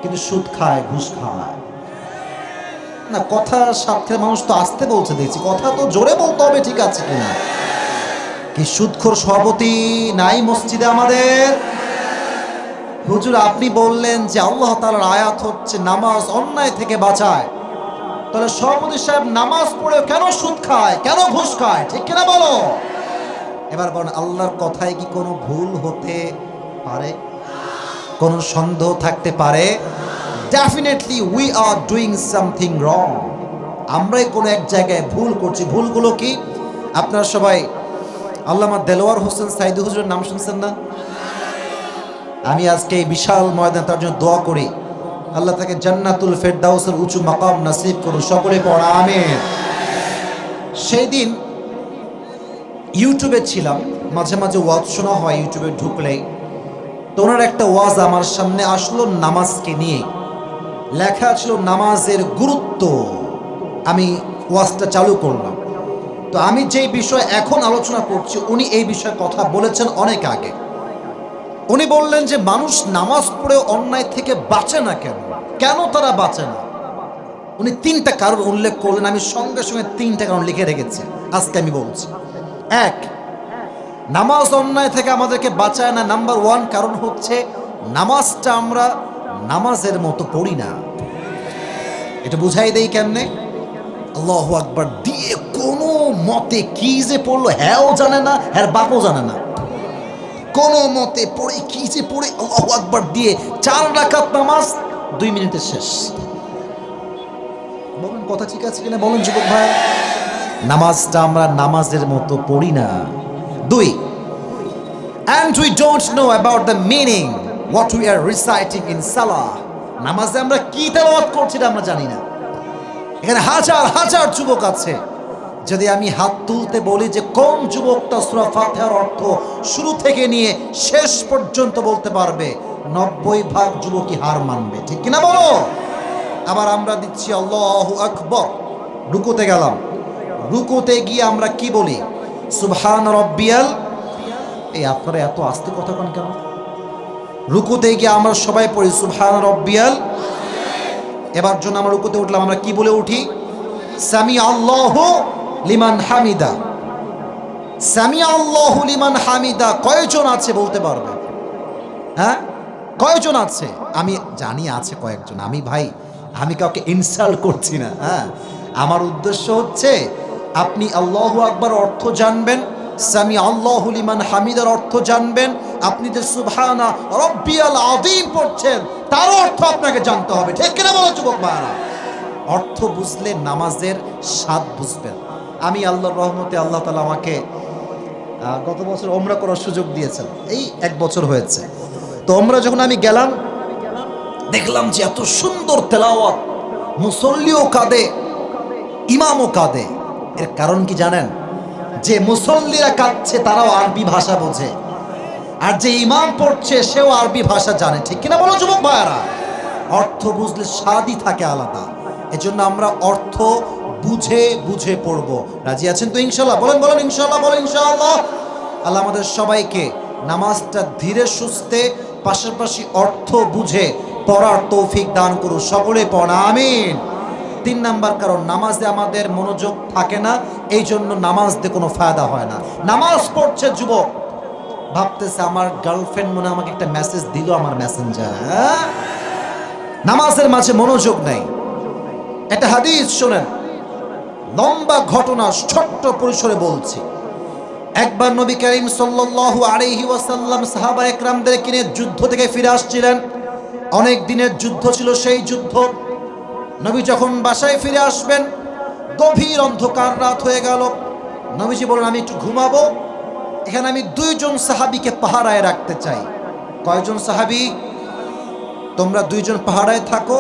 কিন্তু সুদ খায়, ঘুষ খায়। না, কথা সাথে মানুষ তো আসতে বলছে দেখছি, কথা তো জোরে বলতে হবে, ঠিক আছে কিনা? কি সুদখোর সভাপতি নাই মসজিদে আমাদের? হুজুর আপনি বললেন যে আল্লাহ তাআলার আয়াত হচ্ছে নামাজ অন্যায় থেকে বাঁচায়, তাহলে সভাপতি সাহেব নামাজ পড়ে কেন সুদ খায়, কেন ঘুষ খায়, ঠিক কিনা বলো? এবার বলেন, আল্লাহর কথায় কি কোনো ভুল হতে পারে? কোনো সন্দেহ থাকতে পারে? Definitely we are doing something wrong. আমরাই কোনো এক জায়গায় ভুল করছি। ভুলগুলো কি? আপনারা সবাই আল্লামা দেলোয়ার হোসেন সাইদি হুজুরের নাম শুনছেন না? আমি আজকে এই বিশাল ময়দান তার জন্য দোয়া করি, আল্লাহ তাকে জান্নাতুল ফেরদাউসের উঁচু মাকাম নসিব করুন, সকলে পড়া আমিন। সেই দিন ইউটিউবে ছিলাম, মাঝে মাঝে ওয়াজ শোনা হয় ইউটিউবে ঢুকলেই। তো ওনার একটা ওয়াজ আমার সামনে আসলো নামাজকে নিয়ে, লেখা ছিল নামাজের গুরুত্ব। আমি ওয়াজটা চালু করলাম। তো আমি যেই বিষয় এখন আলোচনা করছি, উনি এই বিষয়ে কথা বলেছেন অনেক আগে। উনি বললেন যে মানুষ নামাজ পড়ে অন্যায় থেকে বাঁচে না কেন, কেন তারা বাঁচে না? উনি 3টা কারণ উল্লেখ করলেন। আমি সঙ্গে সঙ্গে 3টা কারণ লিখে রেখেছি, আজকে আমি বলছি। 1, নামাজ অন্যায় থেকে আমাদেরকে বাঁচায় না। নাম্বার 1 কারণ হচ্ছে নামাজটা আমরা নামাজের মতো পড়ি না। এটা বুঝাই দেই কেমনে? আল্লাহু আকবার দিয়ে কোনো মতে কি যে পড়লো হ্যাঁও জানে না, হ্যাঁ বাপও জানে না। কোনো মতে পড়ে কি যে পড়ে আল্লাহু আকবার দিয়ে 4 রাকাত নামাজ 2 মিনিটে শেষ। বলুন কথা ঠিক আছে কিনা বলুন যুবক ভাই? নামাজটা আমরা নামাজের মতো পড়ি না। 2, and we don't know about the meaning what we are reciting in salah. নামাজে আমরা কি তেলাওয়াত করছি এটা আমরা জানি না। এখানে হাজার হাজার যুবক আছে, যদি আমি হাত তুলতে বলি যে কোন যুবকটা সূরা ফাতিহার অর্থ শুরু থেকে নিয়ে শেষ পর্যন্ত বলতে পারবে, 90% যুবকই হার মানবে, ঠিক কিনা বলো? আবার আমরা দিচ্ছি আল্লাহু আকবার, রুকুতে গেলাম, রুকুতে গিয়ে আমরা কি বলি? সুবহান রাব্বিয়াল। এই আপনারা এত আস্তে কথা কোন কেন? রুকুতে গিয়ে আমরা সবাই পড়ি সুবহান রাব্বিয়াল। এবার জন্য আমরা রুকুতে উঠলাম, আমরা কি বলে উঠি? সামি আল্লাহু লিমান হামিদা। সামিআ আল্লাহু লিমান হামিদা কয়জন আছে বলতে পারবে? হ্যাঁ, কয়জন আছে? আমি জানি আছে কয়েকজন। আমি কাউকে ইনসাল্ট করছি না। হ্যাঁ, আমার উদ্দেশ্য হচ্ছে আপনি আল্লাহু আকবার অর্থ জানবেন, সামিআ আল্লাহু লিমান হামিদার অর্থ জানবেন, আপনি যে সুবহানা রাব্বিয়াল আযীম পড়ছেন তার অর্থ আপনাকে জানতে হবে। ঠিক কিনা বলো যুবক ভাইরা? অর্থ বুঝলে নামাজের স্বাদ বুঝবেন। আমি আল্লাহর রহমতে আল্লাহ তাআলা আমাকে গত বছর ওমরা করার সুযোগ দিয়েছেন, এই 1 বছর হয়েছে। তো ওমরা যখন আমি গেলাম দেখলাম যে এত সুন্দর তেলাওয়াত, মুসল্লিও কাঁদে, ইমামও কাঁদে। এর কারণ কি জানেন? যে মুসল্লিরা কাঁদছে তারাও আরবি ভাষা বোঝে, আর যে ইমাম পড়ছে সেও আরবি ভাষা জানে। ঠিক কিনা বলো যুবক ভাইয়ারা? অর্থ বুঝলে স্বাদই থাকে আলাদা। এজন্য আমরা অর্থ বুঝে বুঝে পড়বো। রাজি আছেন তো ইনশাল্লাহ? বলেন বলেন ইনশাল্লাহ, বলেন ইনশাআল্লাহ। আল্লাহ আমাদের সবাইকে নামাজটা ধীরে সুস্থে পাশাপাশি অর্থ বুঝে পড়ার তৌফিক দান করুন। সকলে পড়া আমিন। 3 নাম্বার কারণ, নামাজে আমাদের মনোযোগ থাকে না, এই জন্য নামাজ দিয়ে কোনো ফায়দা হয় না। নামাজ পড়ছে যুবক, ভাবতেছে আমার গার্লফ্রেন্ড মনে আমাকে একটা মেসেজ দিল আমার মেসেঞ্জার। নামাজের মাঝে মনোযোগ নেই। একটা হাদিস শোনেন, লম্বা ঘটনা, ছোট্ট পরিসরে বলছি। একবার নবী করিম সাল্লাল্লাহু আলাইহি ওয়াসাল্লাম সাহাবা একরামদের কিনে যুদ্ধ থেকে ফিরে আসছিলেন। অনেক দিনের যুদ্ধ ছিল সেই যুদ্ধ। নবী যখন বাসায় ফিরে আসবেন, গভীর অন্ধকার রাত হয়ে গেল। নবীজি বলেন আমি একটু ঘুমাবো, এখানে আমি 2 জন সাহাবীকে পাহারায় রাখতে চাই। কয়জন সাহাবী? তোমরা 2 জন পাহারায় থাকো,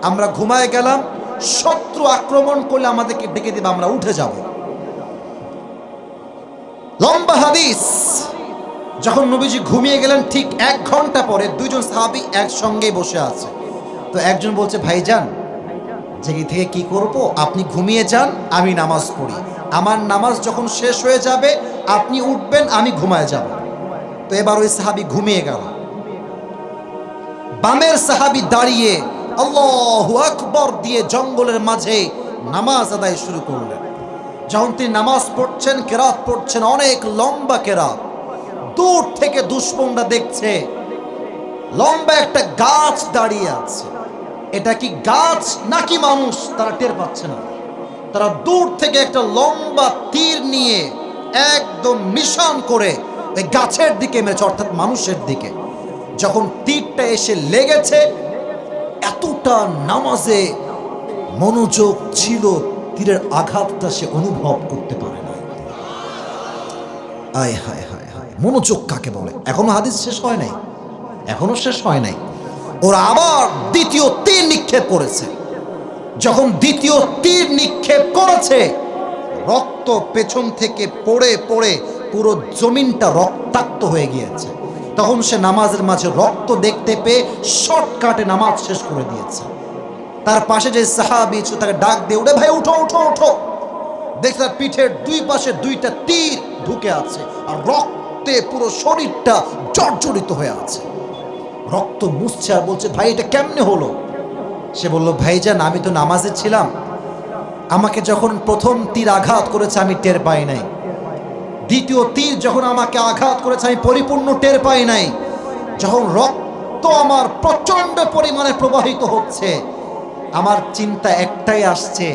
আমরা ঘুমায় গেলাম, শত্রু আক্রমণ করলে আমাদেরকে ডেকে দিবে, আমরা উঠে যাব। লম্বা হাদিস। যখন নবীজি ঘুমিয়ে গেলেন ঠিক 1 ঘন্টা পরে 2 জন সাহাবী একসঙ্গে বসে আছে। তো একজন বলছে ভাইজান জেগে থেকে কি করব, আপনি ঘুমিয়ে যান, আমি নামাজ পড়ি। আমার নামাজ যখন শেষ হয়ে যাবে আপনি উঠবেন, আমি ঘুমায় যাব। তো এবার ওই সাহাবী ঘুমিয়ে গেল। বামের সাহাবী দাঁড়িয়ে আল্লাহু আকবার দিয়ে জঙ্গলের মাঝে নামাজ আদায় শুরু করলেন। যখন তিনি নামাজ পড়ছেন, কেরাত পড়ছেন, অনেক লম্বা কেরাত। দূর থেকে দুশমনরা দেখছে লম্বা একটা গাছ দাঁড়িয়ে আছে। এটা কি গাছ নাকি মানুষ তারা টের পাচ্ছে না। তারা দূর থেকে একটা লম্বা তীর নিয়ে একদম নিশান করে ওই গাছের দিকে মেরেছে, অর্থাৎ মানুষের দিকে। যখন তীরটা এসে লেগেছে, এতটা নামাজে মনোযোগ ছিল, তীরের আঘাতটা সে অনুভব করতে পারে না। আয় হায় হায় হায়, মনোযোগ কাকে বলে? এখনো হাদিস শেষ হয় নাই, এখনো শেষ হয় নাই। ওরা আবার দ্বিতীয় তীর নিক্ষেপ করেছে। যখন দ্বিতীয় তীর নিক্ষেপ করেছে, রক্ত পেছন থেকে পড়ে পড়ে পুরো জমিনটা রক্তাক্ত হয়ে গিয়েছে। তখন সে নামাজের মাঝে রক্ত দেখতে পেয়ে শর্টকাটে নামাজ শেষ করে দিয়েছে। তার পাশে যে সাহাবী ছিল তাকে ডাক দিয়ে, উঠে ভাই উঠো উঠো উঠো। দেখে তার পিঠের 2 পাশে 2টা তীর ঢুকে আছে, আর রক্তে পুরো শরীরটা জর্জরিত হয়ে আছে। রক্ত মুছছে আর বলছে ভাই এটা কেমনে হলো? সে বলল ভাইজান আমি তো নামাজে ছিলাম, আমাকে যখন প্রথম তীর আঘাত করেছে আমি টের পাই নাই, দ্বিতীয় তীর যখন আমাকে আঘাত করেছে আমি পরিপূর্ণ টের পাই নাই। যখন রক্ত আমার প্রচন্ড পরিমাণে প্রবাহিত হচ্ছে, আমার চিন্তা একটাই আসছে,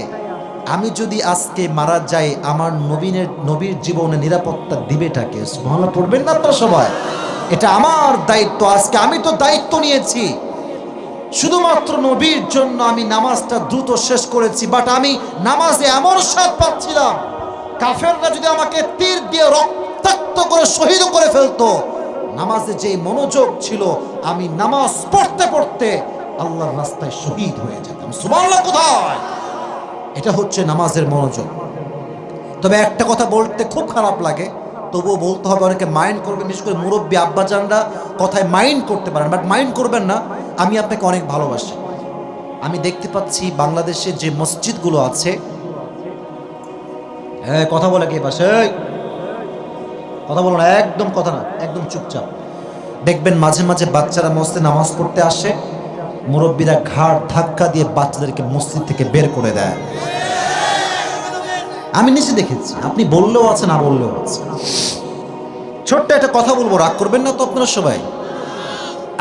আমি যদি আজকে মারা যাই আমার নবীর জীবনে নিরাপত্তা দিবেটাকে? সুবহানাল্লাহ পড়বেন না তো সবাই? এটা আমার দায়িত্ব। আজকে আমি তো দায়িত্ব নিয়েছি, শুধুমাত্র নবীর জন্য আমি নামাজটা দ্রুত শেষ করেছি। বাট আমি নামাজে এমন স্বাদ পাচ্ছিলাম, কাফেররা যদি আমাকে তীর দিয়ে রক্তাক্ত করে শহীদ করে ফেলতো, নামাজে যে মনোযোগ ছিল, আমি নামাজ পড়তে পড়তে আল্লাহর রাস্তায় শহীদ হয়ে যেতাম। সুবহানাল্লাহ কোথায়? এটা হচ্ছে নামাজের মনোযোগ। তবে একটা কথা বলতে খুব খারাপ লাগে, তবুও বলতে হবে, অনেকে মাইন্ড করবেন, বিশেষ করে মুরব্বী আব্বাজানরা কথায় মাইন্ড করতে পারেন, বাট মাইন্ড করবেন না। আমি আপনাকে অনেক ভালোবাসি। আমি দেখতে পাচ্ছি বাংলাদেশে যে মসজিদগুলো আছে, কথা বলে কে পাশে? কথা বলো না, একদম কথা না, একদম চুপচাপ। দেখবেন মাঝে মাঝে বাচ্চারা মসজিদে নামাজ পড়তে আসে, মুরব্বীরা ঘাড় ধাক্কা দিয়ে বাচ্চাদেরকে মসজিদ থেকে বের করে দেয়। আমি নিজে দেখেছি, আপনি বললেও আছে না বললেও আছে। ছোট্ট একটা কথা বলবো, রাগ করবেন না তো আপনারা সবাই।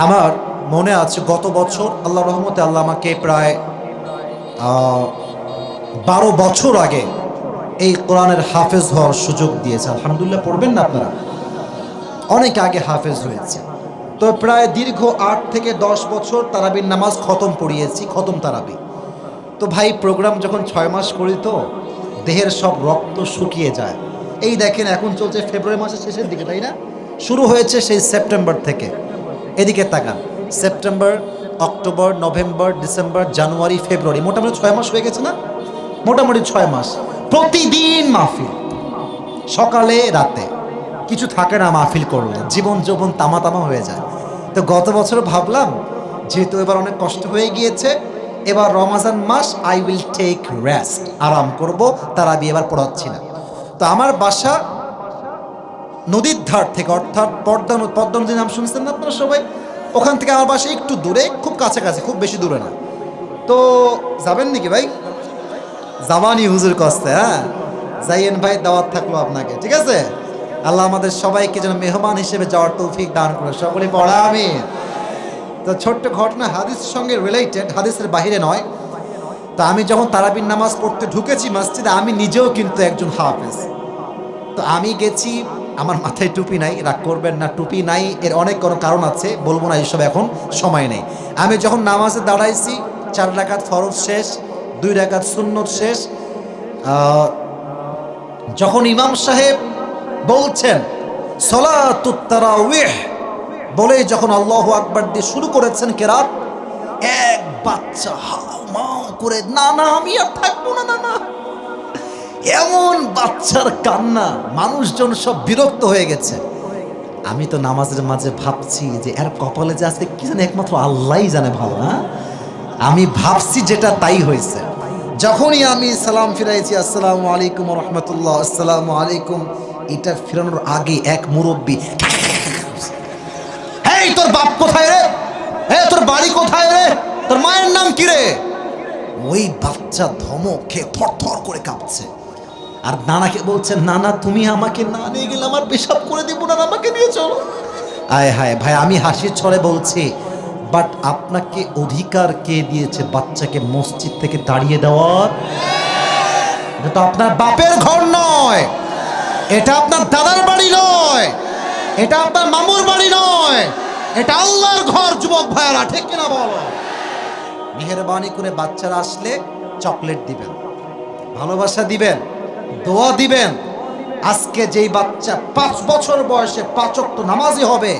আমার মনে আছে গত বছর আল্লাহ রহমতে আল্লাহ আমাকে প্রায় 12 বছর আগে এই কোরআনের হাফেজ হওয়ার সুযোগ দিয়েছে। আলহামদুলিল্লাহ, পড়বেন না আপনারা? অনেক আগে হাফেজ হয়েছে। তো প্রায় দীর্ঘ 8 থেকে 10 বছর তারাবির নামাজ খতম পড়িয়েছি, খতম তারাবি। তো ভাই, প্রোগ্রাম যখন 6 মাস করি তো দেহের সব রক্ত শুকিয়ে যায়। এই দেখেন এখন চলছে ফেব্রুয়ারি মাসের শেষের দিকে, তাই না? শুরু হয়েছে সেই সেপ্টেম্বর থেকে। এদিকে তাকান, সেপ্টেম্বর, অক্টোবর, নভেম্বর, ডিসেম্বর, জানুয়ারি, ফেব্রুয়ারি, মোটামুটি 6 মাস হয়ে গেছে না? মোটামুটি 6 মাস প্রতিদিন মাহফিল, সকালে রাতে, কিছু থাকে না মাহফিল করলে, জীবন যৌবন তামা তামা হয়ে যায়। তো গত বছর ভাবলাম যেহেতু এবার অনেক কষ্ট হয়ে গিয়েছে, এবার রমাজান মাস আই উইল টেক রেস্ট, আরাম করব, তারাবি এবার পড়াচ্ছি না। তো আমার বাসা নদীর ধার থেকে, অর্থাৎ পদ্মা নদীর নাম শুনছেন না আপনারা সবাই? ওখান থেকে আমার বাসা একটু দূরে, খুব কাছাকাছি, খুব বেশি দূরে না। তো যাবেন নাকি ভাই? জামানি হুজুর কস্তে, হ্যাঁ যাইয়েন ভাই, দাওয়াত থাকলো আপনাকে, ঠিক আছে? আল্লাহ আমাদের সবাইকে যেন মেহমান হিসেবে যাওয়ার তৌফিক দান করে, সকলে পড়া আমিন। তো ছোট্ট ঘটনা হাদিসের সঙ্গে রিলেটেড, হাদিসের বাহিরে নয়। তো আমি যখন তারাবির নামাজ পড়তে ঢুকেছি মসজিদে, আমি নিজেও কিন্তু একজন হাফেজ। তো আমি গেছি, আমার মাথায় টুপি নাই, রাগ করবেন না, টুপি নাই, এর অনেক কোনো কারণ আছে, বলবো না এইসব, এখন সময় নেই। আমি যখন নামাজে দাঁড়াইছি, 4 রাকাত ফরজ শেষ, 2 রাকাত সুন্নত শেষ, যখন ইমাম সাহেব বলছেন সলাতুত তারাউইহ বলে যখন আল্লাহু আকবার দিয়ে শুরু করেছেন কেরাত, এক বাচ্চা হাউমাউ করে, না না আমি আর থাকবো না, না না, এমন বাচ্চার কান্না, মানুষজন সব বিরক্ত হয়ে গেছে। আমি তো নামাজের মাঝে ভাবছি যে এর কপালে যে আছে কি জানে, একমাত্র আল্লাহই জানে ভালো। না, আমি ভাবছি যেটা তাই হয়েছে। যখনই আমি সালাম ফিরাইছি, আসসালামু আলাইকুম রহমতুল্লাহ, আসসালামু আলাইকুম, এটা ফিরানোর আগে এক মুরব্বী, এই তোর বাপ কোথায় রে, তোর বাড়ি কোথায় রে, তোর মায়ের নাম কি রে? ওই বাচ্চা ধমক খেয়ে থরথর করে কাঁপছে। আর নানাকে বলছে, নানা তুমি আমাকে না নিয়ে গেলে আমার পেশাব করে দিব না, আমাকে নিয়ে চলো। আয় হায় ভাই, আমি হাসির ছড়ে বলছি, বাট আপনাকে অধিকার কে দিয়েছে বাচ্চাকে মসজিদ থেকে তাড়িয়ে দেওয়ার? এটা তো আপনার বাপের ঘর নয়, এটা আপনার দাদার বাড়ি নয়, এটা আপনার মামুর বাড়ি নয়, এটা আল্লাহর ঘর। যুবক ভাইয়েরা, ঠিক কিনা বলো? মেহেরবানি করে বাচ্চারা আসলে চকলেট দিবেন, ভালোবাসা দিবেন, দোয়া দিবেন। আজকে যেই বাচ্চা 5 বছর বয়সে 5 ওয়াক্ত নামাজি হবে,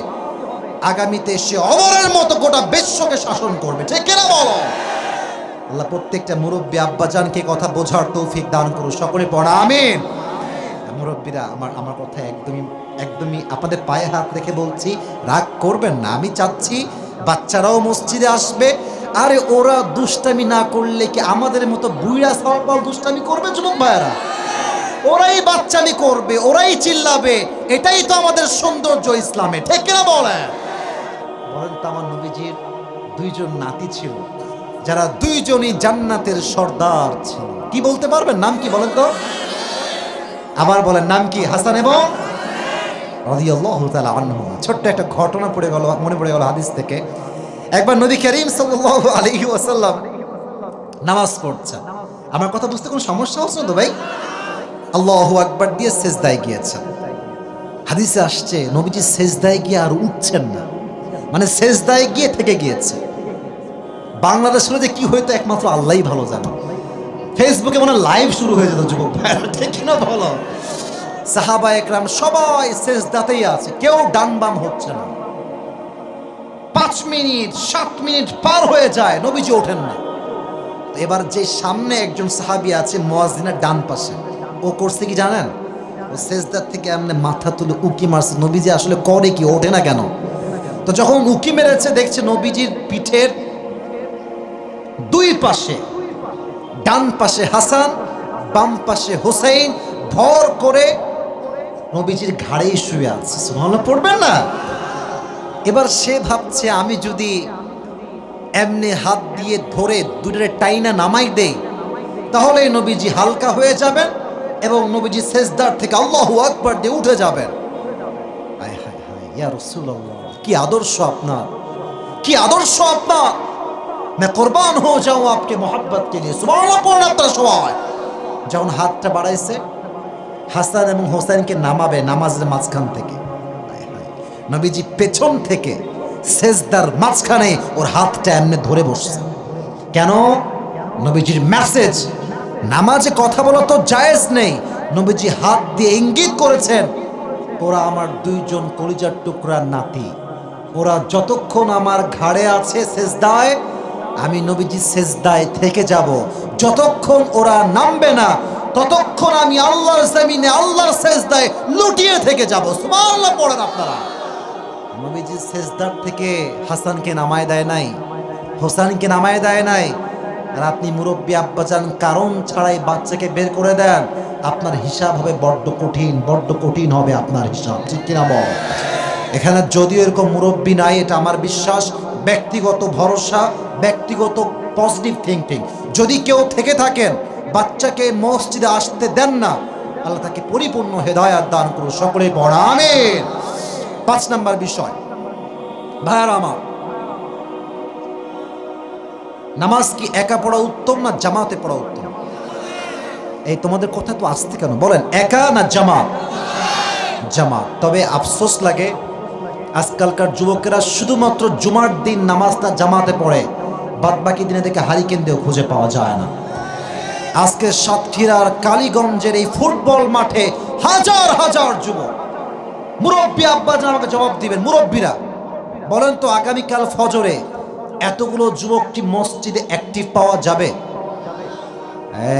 আগামীতে সে অমরের মতো গোটা বিশ্বকে শাসন করবে, ঠিক কিনা বলো? আল্লাহ প্রত্যেকটা মুরব্বী আব্বাজানকে কথা বোঝার তৌফিক দান করুন, সকলে পড়া আমিন। মুরব্বীরা, আমার কথা একদমই আপনাদের পায়ে হাত রেখে বলছি, রাগ করবেন না। আমি চাচ্ছি বাচ্চারাও মসজিদে আসবে। আরে ওরা দুষ্টামি না করলে কি আমাদের মতো বুইড়া সাওয়াল দুষ্টামি করবে? যুবক ভাইয়েরা, ওরাই বাচ্চামি করবে, ওরাই চিল্লাবে, এটাই তো আমাদের সৌন্দর্য ইসলামে, ঠিক কিনা বলেন? বলেন তো, আমার নবীজির 2 জন নাতি ছিল, যারা 2 জনই জান্নাতের সর্দার ছিল। কি বলতে পারবেন? নাম কি বলেন তো? আবার বলেন, নাম কি? হাসান এবং রাদিয়াল্লাহু তাআলা আনহুমা। ছোট্ট একটা ঘটনা মনে পড়ে গেল হাদিস থেকে। একবার নবী করিম সাল্লাল্লাহু আলাইহি ওয়াসাল্লাম নামাজ পড়ছেন। আমার কথা বুঝতে কোনো সমস্যা হচ্ছে না তো ভাই? আল্লাহু আকবার দিয়ে সেজদায় গিয়েছেন। হাদিসে আসছে নবীজি সেজদায় গিয়ে আর উঠছেন না, মানে সেজদায় গিয়ে থেকে গিয়েছে। বাংলাদেশের যে কি হয়তো একমাত্র আল্লাহই ভালো জানে। ফেসবুকে মনে লাইভ শুরু হয়ে যেত, যুবক ভাইরা, ঠিক কিনা বলো? সাহাবা একরাম সবাই সেজদাতেই আছে, কেউ ডান বাম হচ্ছে না। 5 মিনিট 7 মিনিট পার হয়ে যায়, নবীজি ওঠেন না। এবার যে সামনে একজন সাহাবী আছে মুয়াজ্জিনের ডান পাশে, ও করছে কি জানেন? ও সেজদার থেকে এমনি মাথা তুলে উকি মারছে। নবীজি আসলে করে কি, ওঠে না কেন? তো যখন উকি মেরেছে, দেখছে নবীজির পিঠের 2 পাশে, ডান পাশে হাসান, বাম পাশে হোসেন ভর করে নবীজির ঘাড়েই শুয়ে আছে। সুবহানাল্লাহ পড়বেন না? এবার সে ভাবছে, আমি যদি এমনি হাত দিয়ে ধরে দুটোরে টাইনা নামাই দেই, তাহলে নবীজি হালকা হয়ে যাবেন, এবং নবীজি সেজদার থেকে আল্লাহু আকবার দিয়ে উঠে যাবেন। হায় হায় হায়, ইয়া রাসূলুল্লাহ, কি আদর্শ আপনার, কি আদর্শ আপনার। मैं कुर्बान हो जाऊं आपके मोहब्बत के लिए। सुबहानाल्लाह পড়েন আপনারা সবাই। যখন হাতটা বাড়াইছে, হাসান এবং হোসেনকে নামাবে নামাজের মাঝখান থেকে, নবীজি পেছন থেকে সেজদার মাঝখানে ওর হাতটা এমনি ধরে বসছে। কেন? নবীজির মেসেজ, নামাজে কথা বলা তো জায়েজ নেই। নবীজি হাত দিয়ে ইঙ্গিত করেছেন, ওরা আমার দুইজন কলিজার টুকরার নাতি, ওরা যতক্ষণ আমার ঘাড়ে আছে সেজদায়, আমি নবীজি সেজদায় থেকে যাব। যতক্ষণ ওরা নামবে না, ততক্ষণ আমি আল্লাহর জমিনে আল্লাহর সেজদায় লুটিয়ে থেকে যাব। সুবহানাল্লাহ পড়েন আপনারা। নবীজি সেজদার থেকে হাসানকে নামায় দেয় নাই, হোসেনকে নামায় দেয় নাই। আর আপনি মুরব্বী আব্বাজান কারণ ছাড়াই বাচ্চাকে বের করে দেন, আপনার হিসাব হবে বড্ড কঠিন, বড্ড কঠিন হবে আপনার হিসাব, ঠিক কিনা বল? এখানে যদিও এরকম মুরব্বী নাই, এটা আমার বিশ্বাস, ব্যক্তিগত ভরসা, ব্যক্তিগত পজিটিভ থিঙ্কিং। যদি কেউ থেকে থাকেন বাচ্চাকে মসজিদে আসতে দেন না, আল্লাহ তাকে পরিপূর্ণ হেদায়াত দান করুন। সকলেই পড়া আমিন। 5 নাম্বার বিষয়, ভাইয়ারা আমার, নামাজ কি একা পড়া উত্তম না জামাতে পড়া উত্তম? এই তোমাদের কথা তো আসতে কেন, বলেন একা না জামাত? জামাত। তবে আফসোস লাগে আজকালকার যুবকেরা শুধুমাত্র জুমার দিন নামাজটা জামাতে পড়ে, বাদ বাকি দিনে দেখে হারিকেন দিয়েও খুঁজে পাওয়া যায় না। আজকে সাতক্ষীরার কালীগঞ্জের এই ফুটবল মাঠে হাজার হাজার যুবক, মুরব্বী আব্বাজান আমাকে জবাব দিবেন, মুরব্বীরা বলেন তো আগামীকাল ফজরে এতগুলো যুবক কি মসজিদে অ্যাক্টিভ পাওয়া যাবে?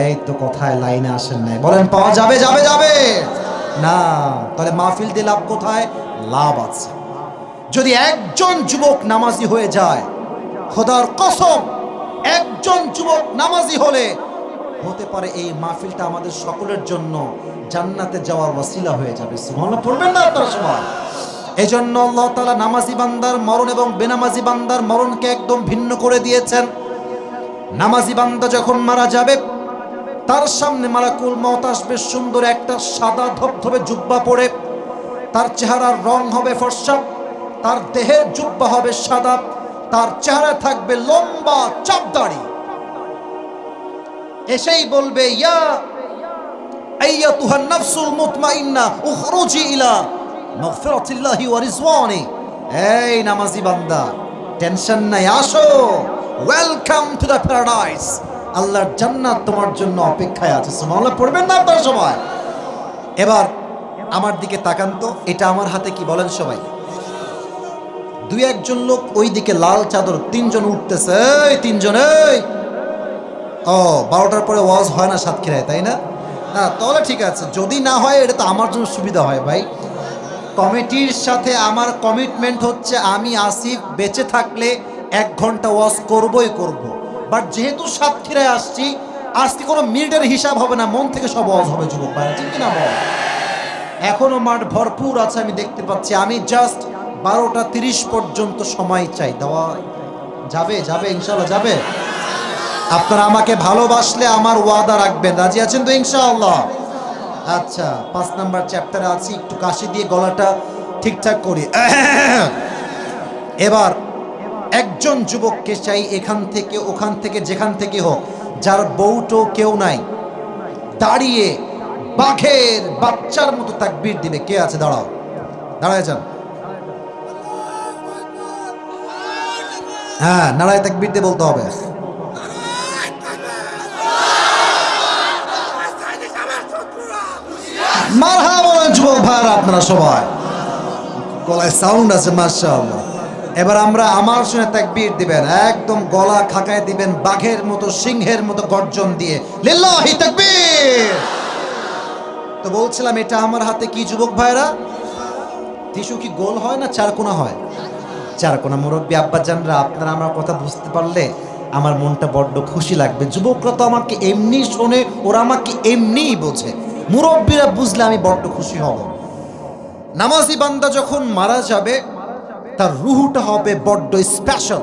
এই তো কথায় লাইনে আসেন নাই, বলেন পাওয়া যাবে? যাবে যাবে না। তাহলে মাহফিল দিয়ে লাভ কোথায়? লাভ আছে। যদি একজন যুবক নামাজি হয়ে যায়, খোদার কসম, একজন যুবক নামাজি হতে পারে এই মাহফিলটা আমাদের সকলের জন্য জান্নাতে যাওয়ার ওয়াসিলা হয়ে যাবে। সুবহানাল্লাহ পড়বেন না আপনারা সবাই? এই জন্য আল্লাহ তাআলা নামাজি বান্দার মরণ এবং বেনামাজি বান্দার মরণকে একদম ভিন্ন করে দিয়েছেন। নামাজি বান্দা যখন মারা যাবে, তার সামনে মালাকুল মউত আসবে, সুন্দর একটা সাদা ধবধবে জুব্বা পরে, তার চেহারার রং হবে ফর্সা, তার দেহের জুব্বা হবে সাদা, তার চেহারায় থাকবে লম্বা চাপ দাড়ি। এসেই বলবে, ইয়া আইয়াতুহান নাফসুল মুতমাইন্না উখরুজি ইলা মাগফিরাতিল্লাহি ওয়া রিজওয়ানি। এই নামাজি বান্দা, টেনশন নাই, আসো, ওয়েলকাম টু দ্য প্যারাডাইস। আল্লাহর জান্নাত তোমার জন্য অপেক্ষায় আছে। সুবহানাল্লাহ পড়বেন না আপনারা সবাই? এবার আমার দিকে তাকান তো, এটা আমার হাতে কি বলেন সবাই? দুই একজন লোক ওই দিকে লাল চাদর, 3 জন উঠতেছে, এই 3 জন, এই ও 12টার পরে ওয়াজ হয় না সাতক্ষীরায়, তাই না? না, তাহলে ঠিক আছে। যদি না হয় এটা তো আমার জন্য সুবিধা হয় ভাই। কমিটির সাথে আমার কমিটমেন্ট হচ্ছে, আমি আসিফ বেঁচে থাকলে 1 ঘন্টা ওয়াজ করবই করব। বাট যেহেতু সাতক্ষীরায় আসছি, আজকে কোনো মিনিটের হিসাব হবে না, মন থেকে সব ওয়াজ হবে যুবক ভাই, ঠিক না বল? এখনো মাঠ ভরপুর আছে, আমি দেখতে পাচ্ছি। আমি জাস্ট 12টা 30 পর্যন্ত সময় চাই। দেওয়া যাবে? যাবে ইনশাআল্লাহ যাবে। আপনারা আমাকে ভালোবাসলে আমার ওয়াদা রাখবেন, রাজি আছেন তো ইনশাআল্লাহ? আচ্ছা, 5 নাম্বার চ্যাপ্টারে আছি, একটু কাশি দিয়ে গলাটা ঠিকঠাক করি। এবার একজন যুবককে চাই, এখান থেকে ওখান থেকে যেখান থেকে হোক, যার বউটো কেউ নাই, দাঁড়িয়ে বাঘের বাচ্চার মতো তাকবীর দিবে। কে আছে? দাঁড়াও, দাঁড়ায় যান। হ্যাঁ, নারায় তাকবীর দিয়ে বলতে হবে। মারহাবা বলেন যুবক ভাইরা আপনারা সবাই। গলায় সাউন্ড আছে মাশাআল্লাহ। এবার আমরা আমার শুনে তাকবীর দিবেন, একদম গলা খাকায় দিবেন, বাঘের মতো সিংহের মতো গর্জন দিয়ে, লিল্লাহি তাকবীর। তো বলছিলাম, এটা আমার হাতে কি যুবক ভাইরা? টিস্যু কি গোল হয় না চারকোনা হয়? চারকোনা। মুরব্বী আব্বাজানরা, আপনারা আমার কথা বুঝতে পারলে আমার মনটা বড্ড খুশি লাগবে। যুবকরা তো আমাকে এমনি শোনে, ওরা আমাকে এমনিই বোঝে, মুরব্বীরা বুঝলে আমি বড্ড খুশি হব। নামাজি বান্দা যখন মারা যাবে, তার রুহটা হবে বড্ড স্পেশাল,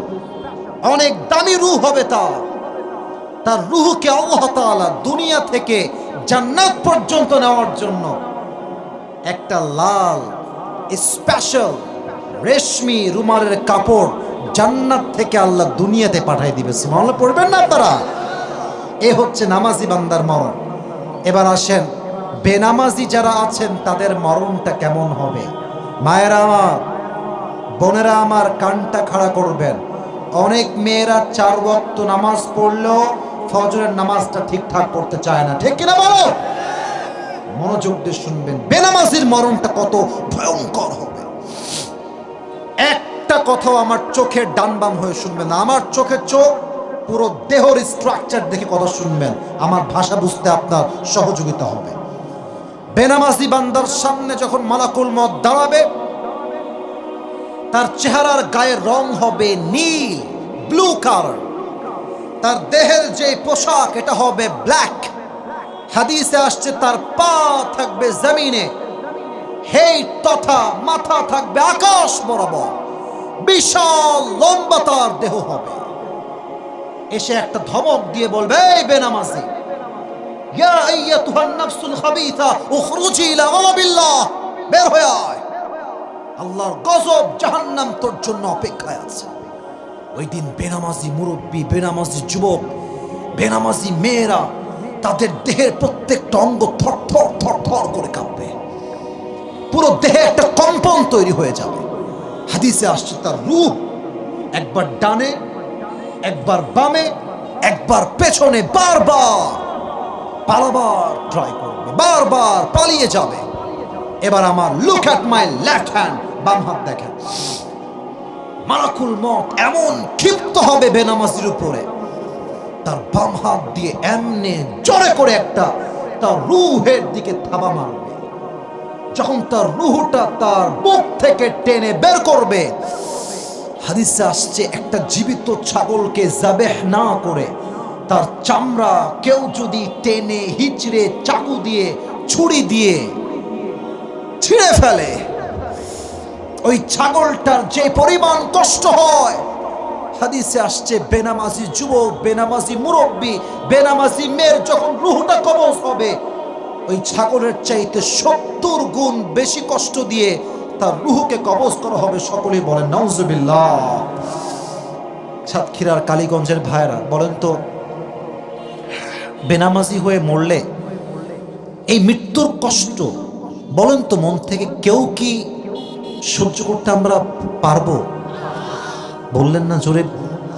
অনেক দামি রুহ হবে তার। রুহকে আল্লাহ তাআলা দুনিয়া থেকে জান্নাত পর্যন্ত নেওয়ার জন্য একটা লাল স্পেশাল রেশমি রুমালের কাপড় জান্নাত থেকে আল্লাহ দুনিয়াতে পাঠিয়ে দিবে। সুবহানাল্লাহ পড়বেন না আপনারা? এ হচ্ছে নামাজি বান্দার মরণ। এবার আসেন বেনামাজি যারা আছেন তাদের মরণটা কেমন হবে। মায়েরা আমার, বোনেরা আমার, কানটা খাড়া করবেন। অনেক মেয়েরা 4 ওয়াক্ত নামাজ পড়লেও ফজরের নামাজটা ঠিকঠাক করতে চায় না, ঠিক কিনা বলো? মনোযোগ দিয়ে শুনবেন, বেনামাজির মরণটা কত ভয়ঙ্কর হবে। একটা কথাও আমার চোখের ডান বাম হয়ে শুনবেন না। আমার চোখের চোখ, পুরো দেহর স্ট্রাকচার দেখে কথা শুনবেন, আমার ভাষা বুঝতে আপনার সহযোগিতা হবে। বেনামাজি বান্দার সামনে যখন মালাকুল মউত দাঁড়াবে, তার চেহারার গায়ের রং হবে নীল, ব্লু কালার। তার দেহের যে পোশাক এটা হবে ব্ল্যাক। হাদিসে আসছে তার পা থাকবে জমিনে, হেট তথা মাথা থাকবে আকাশ বরাবর। বিশাল লম্বা তার দেহ হবে। এসে একটা ধমক দিয়ে বলবে, এই বেনামাজি, ইয়া আইয়াতুহান নাফসুল খাবিসা উখরুজি ইলা গাযাবিল্লাহ, বের হয়ে আয়, আল্লাহর গজব জাহান্নাম তোর জন্য অপেক্ষায় আছে। ওই দিন বেনামাজি মুরব্বী, বেনামাজি যুবক, বেনামাজি মেয়েরা, তাদের দেহের প্রত্যেকটা অঙ্গ থরথর থরথর করে কাঁপবে। পুরো দেহে একটা কম্পন তৈরি হয়ে যাবে। হাদিসে আসছে তার রূহ একবার ডানে, একবার বামে, একবার পেছনে বারবার পালাবার ট্রাই করবে, বারবার পালিয়ে যাবে। এবার আমার look at my left hand, বাম হাত দেখেন। মালাকুল মউত এমন ক্ষিপ্ত হবে বেনামাজির উপরে, তার বাম হাত দিয়ে এমনি জোরে করে একটা তার রূহের দিকে থাবা মারবে। যখন তার রূহটা তার মুখ থেকে টেনে বের করবে, হাদিসে আসছে একটা জীবিত ছাগলকে যাবেহ না করে তার চামড়া কেউ যদি টেনে হিচড়ে চাকু দিয়ে ছুরি দিয়ে ছিঁড়ে ফেলে, ওই ছাগলটার যে পরিমাণ কষ্ট হয়, হাদিসে আসছে বেনামাজি যুবক, বেনামাজি মুরব্বী, বেনামাজি মেয়ের যখন রূহটা কবজ হবে, ওই ছাগলের চাইতে 70 গুণ বেশি কষ্ট দিয়ে তার রূহকে কবজ করা হবে। সকলেই বলেন নাউজুবিল্লাহ। সাতক্ষীরার কালীগঞ্জের ভাইরা বলেন তো, বেনামাজি হয়ে মরলে এই মৃত্যুর কষ্ট, বলেন তো মন থেকে কেউ কি সহ্য করতে আমরা পারবো? বললেন না জোরে,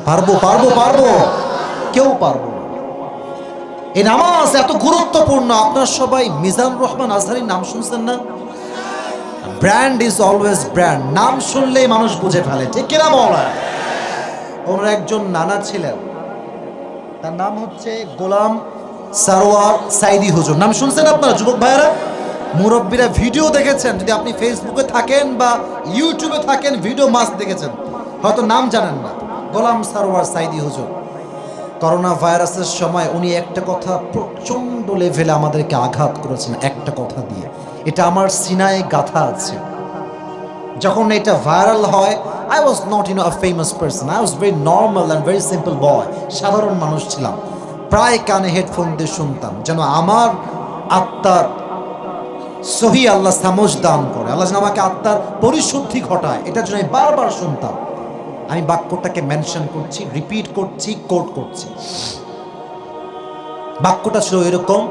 পারবো পারবো পারবো। কেউ পারবো না। এই নামাজ এত গুরুত্বপূর্ণ। আপনারা সবাই মিজানুর রহমান আজহারীর নাম শুনছেন না? Brand is always brand. নাম শুনলেই মানুষ বুঝে ফেলে, ঠিক কিনা বলেন? ওনার একজন নানা ছিলেন, তার নাম হচ্ছে গোলাম সারোয়ার সাইদি হুজুর। নাম শুনছেন আপনারা যুবক ভাইয়েরা, মুরব্বীরা? ভিডিও দেখেছেন, যদি আপনি ফেসবুকে থাকেন বা ইউটিউবে থাকেন, ভিডিও মাস দেখেছেন, হয়তো নাম জানেন না। গোলাম সারোয়ার সাইদি হুজুর করোনা ভাইরাসের সময় উনি একটা কথা প্রচন্ড লেভেলে আমাদেরকে আঘাত করেছেন, একটা কথা দিয়ে। এটা আমার সিনায় গাথা আছে। যখন এটা ভাইরাল হয়, I was not a famous person. I was very normal and very simple boy. সাধারণ মানুষ ছিলাম। প্রায় কানে হেডফোন দিয়ে শুনতাম, যেন আমার আত্মার সহি আল্লাহ সামজ দান করে, আল্লাহ যেন আমাকে আত্মার পরিশুদ্ধি ঘটায়, এটার জন্য আমি বারবার শুনতাম। আমি বাক্যটাকে মেনশন করছি, রিপিট করছি, কোট করছি। বাক্যটা ছিল এরকম,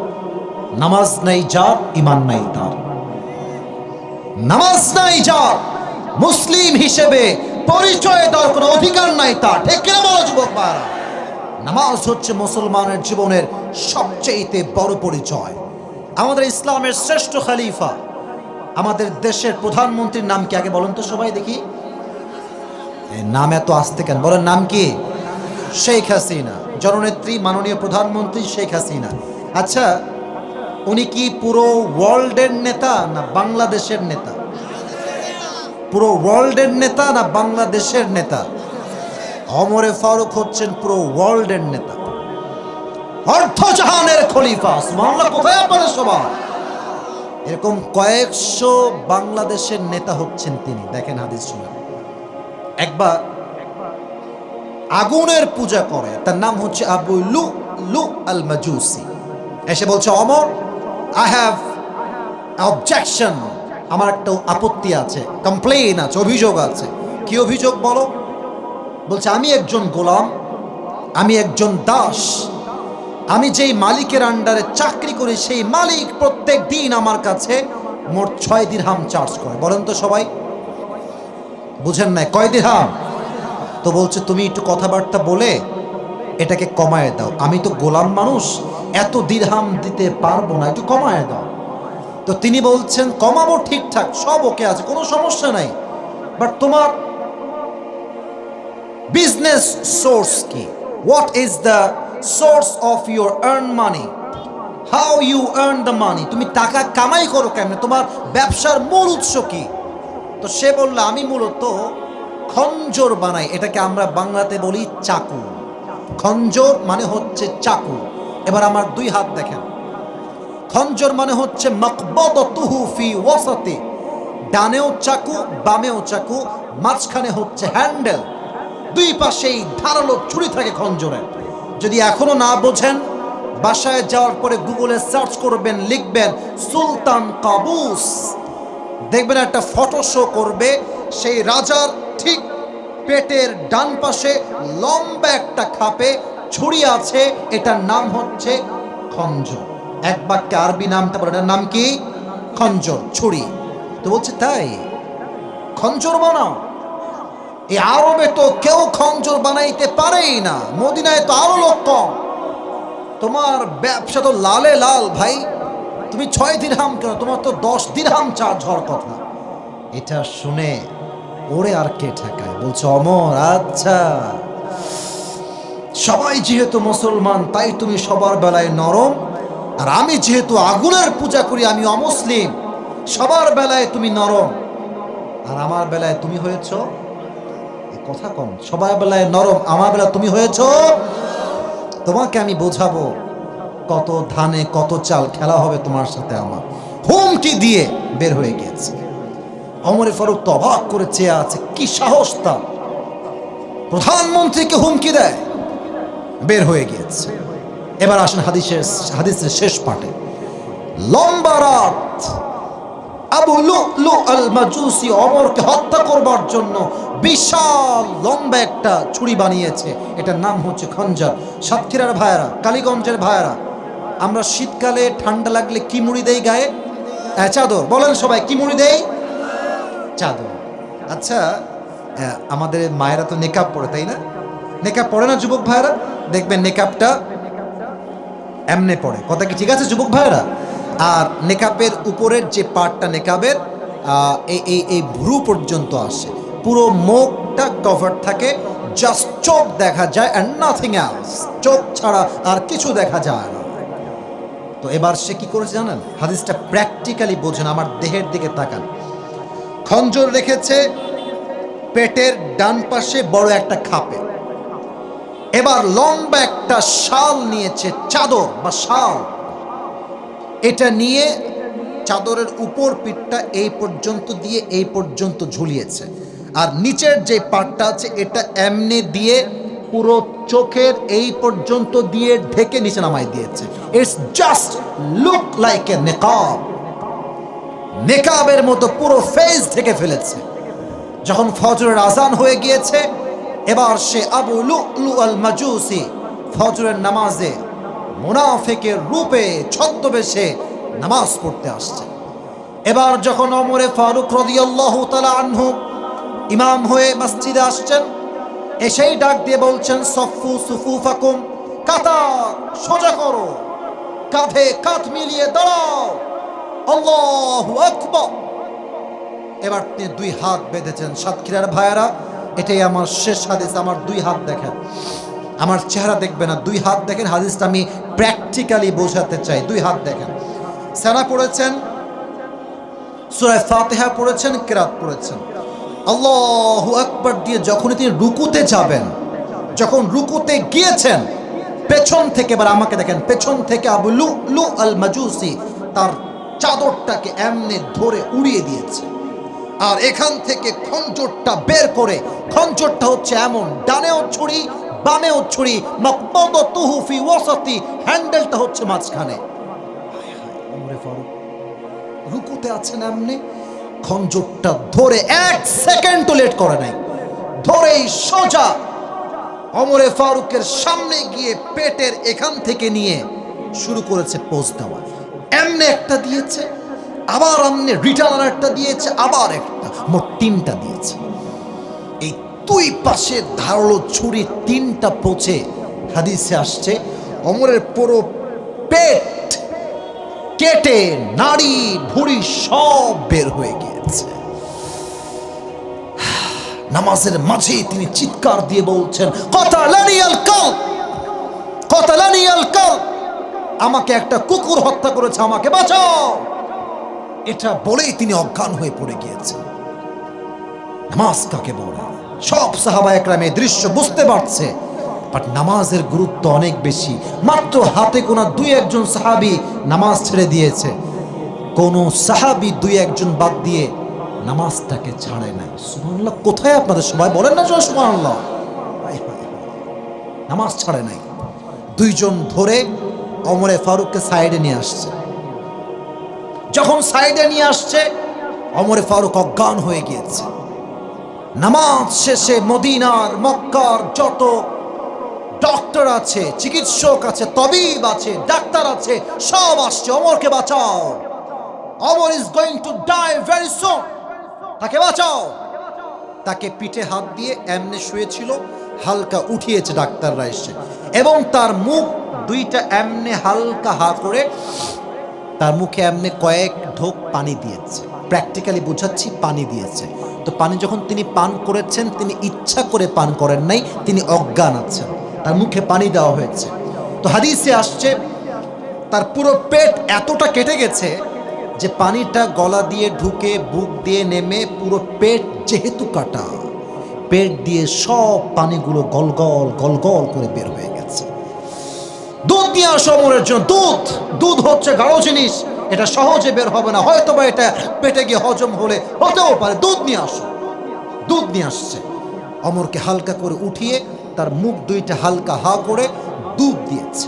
নামাজ নাই যার, ইমান নাই তার। নামাজ নাই যার, মুসলিম হিসেবে পরিচয় দেওয়ার কোনো অধিকার নাই তার, ঠিক কিনা বলো যুবক ভাইরা? নামাজ হচ্ছে মুসলমানের জীবনের সবচেয়ে বড় পরিচয়। আমাদের ইসলামের শ্রেষ্ঠ খলিফা, আমাদের দেশের প্রধানমন্ত্রীর নাম কি আগে বলেন তো সবাই দেখি? নাম এত আসতে কেন? বলেন নাম কি? শেখ হাসিনা, জননেত্রী মাননীয় প্রধানমন্ত্রী শেখ হাসিনা। আচ্ছা, উনি কি পুরো ওয়ার্ল্ডের নেতা না বাংলাদেশের নেতা? পুরো ওয়ার্ল্ডের নেতা না বাংলাদেশের নেতা? ওমরে ফারুক হচ্ছেন পুরো ওয়ার্ল্ডের নেতা, অর্ধজাহানের খলিফা। সুবহানাল্লাহ। কোথায় আপনারা সবাই? এরকম কয়েকশো বাংলাদেশের নেতা হচ্ছেন তিনি। দেখেন হাদিস শুনে, একবার আগুনের পূজা করে, তার নাম হচ্ছে আবু লু লু আল মাজুসি। এসে বলছে, অমর, আই হ্যাভ অবজেকশন, আমার একটা আপত্তি আছে, কমপ্লেইন আছে, অভিযোগ আছে। কি অভিযোগ বলো? বলছে, আমি একজন গোলাম, আমি একজন দাস, আমি যেই মালিকের আন্ডারে চাকরি করি সেই মালিক প্রত্যেক দিন আমার কাছে মোট 6 দিরহাম চার্জ করে। বলেন তো সবাই, বুঝেন না? কয় দিরহাম? তো বলছে, তুমি একটু কথাবার্তা বলে এটাকে কমায় দাও, আমি তো গোলাম মানুষ, এত দিরহাম দিতে পারবো না, একটু কমায় দাও। তো তিনি বলছেন, কমাবো, ঠিকঠাক সব ওকে আছে, কোনো সমস্যা নাই, বাট তোমার বিজনেস সোর্স কি? What is the source of your earn money? How you earn the money? তুমি টাকা কামাই করো কেমনে? তোমার ব্যবসার মূল উৎস কি? তো সে বলল, আমি মূলত খঞ্জর বানাই, এটাকে আমরা বাংলাতে বলি চাকু। খঞ্জর মানে হচ্ছে চাকু। এবার আমার 2 হাত দেখেন। খঞ্জর মানে হচ্ছে মাকবাদাতুহু ফি ওয়াসাতি, ডানেও চাকু বামেও চাকু, মাঝখানে হচ্ছে হ্যান্ডেল, 2 পাশেই ধারালো ছুরি থাকে খঞ্জরের। যদি এখনো না বোঝেন, বাসায় যাওয়ার পরে গুগলে সার্চ করবেন, লিখবেন সুলতান কাবুস, দেখবেন একটা ফটো শো করবে, সেই রাজার ঠিক পেটের ডান পাশে লম্বা একটা খাপে ছুরি আছে, এটার নাম হচ্ছে খঞ্জর। এক বাক্যে আরবি নামটা বলে, এটার নাম কি? খঞ্জর, ছুরি। তো বলছে, তাই খঞ্জর বানাও? এই আরবে তো কেউ খঞ্জর বানাইতে পারেই না, মদিনায় তো আরো লোক কম, তোমার ব্যবসা তো লালে লাল ভাই, তুমি 6 দিরহাম কেন, তোমার তো 10 দিরহাম চার্জ হওয়ার কথা। এটা শুনে ওরে আর কে ঠেকায়? বলছে, অমর, আচ্ছা, সবাই যেহেতু মুসলমান তাই তুমি সবার বেলায় নরম, আর আমি যেহেতু আগুনের পূজা করি, আমি অমুসলিম, সবার বেলায় তুমি নরম, আর আমার বেলায় তুমি হয়েছ, কথা কম, সবার বেলায় নরম, আমার বেলায় তুমি হয়েছ। তোমাকে আমি বোঝাবো, কত ধানে কত চাল খেলা হবে তোমার সাথে আমার। হুমকি দিয়ে বের হয়ে গিয়েছে। ওমর ফারুক তো অবাক করে চেয়ে আছে, কি সাহস তার, প্রধানমন্ত্রীকে হুমকি দেয়, বের হয়ে গিয়েছে। এবার আসেন হাদিসের শেষ পার্টে। লম্বা রাত, আবু লুলু আল মাজুসি ওমরকে হত্যা করবার জন্য বিশাল লম্বা একটা ছুরি বানিয়েছে, এটার নাম হচ্ছে খঞ্জর। সাতক্ষীরার ভাইয়েরা, কালীগঞ্জের ভাইয়েরা, আমরা শীতকালে ঠান্ডা লাগলে কি মুড়ি দেই গায়ে? চাদর। বলেন সবাই, কি মুড়ি দেই? চাদর। আচ্ছা, আমাদের মায়েরা তো নেকাব পরে, তাই না? নেকাব পরে না যুবক ভাইয়েরা? দেখবেন নেকাবটা এমনে পড়ে, কথা কি ঠিক আছে যুবক ভাইয়েরা? আর নেকাবের উপরের যে পার্টটা নেকাবের এই ভ্রু পর্যন্ত আসে, পুরো মুখটা কভার থাকে, জাস্ট চোখ দেখা যায় অ্যান্ড নাথিং এলস, চোখ ছাড়া আর কিছু দেখা যায় না। তো এবার সে কি করেছে জানেন? হাদিসটা প্র্যাকটিক্যালি বোঝেন, আমার দেহের দিকে তাকান। খঞ্জর রেখেছে পেটের ডান পাশে বড় একটা খাপে, এবার লম্বা একটা শাল নিয়েছে, চাদর বা শাল, এটা নিয়ে চাদরের উপর পিঠটা এই পর্যন্ত দিয়ে এই পর্যন্ত ঝুলিয়েছে, আর নিচের যে পাটটা আছে এটা এমনি দিয়ে পুরো চোখের এই পর্যন্ত দিয়ে ঢেকে নিচে নামাই দিয়েছে। It's just look like a নেকাব, নেকাবের মতো পুরো ফেস ঢেকে ফেলেছে। যখন ফজরের আজান হয়ে গিয়েছে, এবার সে আবু লুলু আল মাজুসি ফজরের নামাজে মুনাফিকের রূপে ছদ্মবেশে নামাজ পড়তে আসছে। এবার যখন ওমরে ফারুক রাদিয়াল্লাহু তাআলা আনহু ইমাম হয়ে মসজিদে আসছেন, এসেই ডাক দিয়ে বলছেন, সফু সুফুফাকুম, কাতার সোজা করো, কাঁধে কাঁধ মিলিয়ে দাঁড়াও, আল্লাহু আকবার। এবার তিনি 2 হাত বেঁধেছেন। সাতক্ষীরার ভাইয়েরা, এটাই আমার শেষ হাদিস, আমার 2 হাত দেখেন, আমার চেহারা দেখবে না, 2 হাত দেখেন, হাদিসটা আমি প্র্যাকটিক্যালি বোঝাতে চাই। 2 হাত দেখেন। সানা পড়েছেন, সূরা ফাতিহা পড়েছেন, কিরাত পড়েছেন, আল্লাহু আকবার দিয়ে যখনই তিনি রুকুতে যাবেন, যখন রুকুতে গিয়েছেন, পেছন থেকে, এবার আমাকে দেখেন, পেছন থেকে আবু লুলু আল মাজুসি তার চাদরটাকে এমনি ধরে উড়িয়ে দিয়েছে, আর এখান থেকে খঞ্জরটা বের করে, খঞ্জরটা হচ্ছে এমন, ডানেও ছুরি বামেও ছুরি, মাকবাদাতুহু ফি ওয়াসাতি, হ্যান্ডেলটা হচ্ছে মাঝখানে। রুকুতে আছেন এমনি, খঞ্জরটা ধরে 1 সেকেন্ডও লেট করে নাই, ধরেই সোজা ওমরে ফারুকের সামনে গিয়ে পেটের এখান থেকে নিয়ে শুরু করেছে পোজ দেওয়া। এমনি একটা দিয়েছে, আবার এমনি রিটার্নার একটা দিয়েছে, আবার একটা, মোট 3টা দিয়েছে। এই 2 পাশে ধারালো ছুরি 3টা পোঁচে হাদিসে আসছে ওমরের পুরো পেট কেটে নাড়ি ভুঁড়ি সব বের হয়ে গিয়েছে। নামাজের মাঝে তিনি চিৎকার দিয়ে বলছেন, কতালানিয়াল কালব, কতালানিয়াল কালব, আমাকে একটা কুকুর হত্যা করেছে, আমাকে বাঁচাও। এটা বলেই তিনি অজ্ঞান হয়ে পড়ে গিয়েছেন। নামাজ কাকে বলে? সব সাহাবায়ে কেরাম এই দৃশ্য বুঝতে পারছে, বাট নামাজের গুরুত্ব অনেক বেশি। মাত্র হাতে গোনা 2-1 সাহাবী নামাজ ছেড়ে দিয়েছে, কোন সাহাবী 2-1 বাদ দিয়ে নামাজটাকে ছাড়ে নাই। সুবহানাল্লাহ, কোথায় আপনাদের সবাই বলেন না সুবহানাল্লাহ? নামাজ ছাড়ে নাই। 2 জন ধরে ওমরে ফারুককে সাইডে নিয়ে আসছে। যখন সাইডে নিয়ে আসছে, ওমরে ফারুক অজ্ঞান হয়ে গিয়েছে। নামাজ শেষে মদিনার মক্কার যত ডক্টর আছে, চিকিৎসক আছে, তবিব আছে, ডাক্তার আছে, সব আসছে, ওমরকে বাঁচাও, Omar is going to die very soon, তাকে বাঁচাও। তাকে পিঠে হাত দিয়ে এমনি শুয়েছিল, হালকা উঠিয়েছে ডাক্তাররা এসে, এবং তার মুখ 2টা এমনি হালকা হা করে তার মুখে এমনি কয়েক ঢোক পানি দিয়েছে। প্র্যাকটিক্যালি বোঝাচ্ছি, পানি দিয়েছে। তো পানি যখন তিনি পান করেছেন, তিনি ইচ্ছা করে পান করেন নাই, তিনি অজ্ঞান আছেন, তার মুখে পানি দেওয়া হয়েছে। তো হাদিসে আসছে তার পুরো পেট এতটা কেটে গেছে যে পানিটা গলা দিয়ে ঢুকে বুক দিয়ে নেমে পুরো পেট যেহেতু কাটা, পেট দিয়ে সব পানিগুলো গলগল গলগল করে বের হয়ে গেছে। দুধ নিয়ে আসো ওমরের জন্য। দুধ হচ্ছে গাঢ় জিনিস, এটা সহজে বের হবে না, হয়তো বা এটা পেটে গিয়ে হজম হলে হতেও পারে, দুধ নিয়ে আসো। দুধ নিয়ে আসছে, ওমরকে হালকা করে উঠিয়ে তার মুখ 2টা হালকা হা করে দুধ দিয়েছে।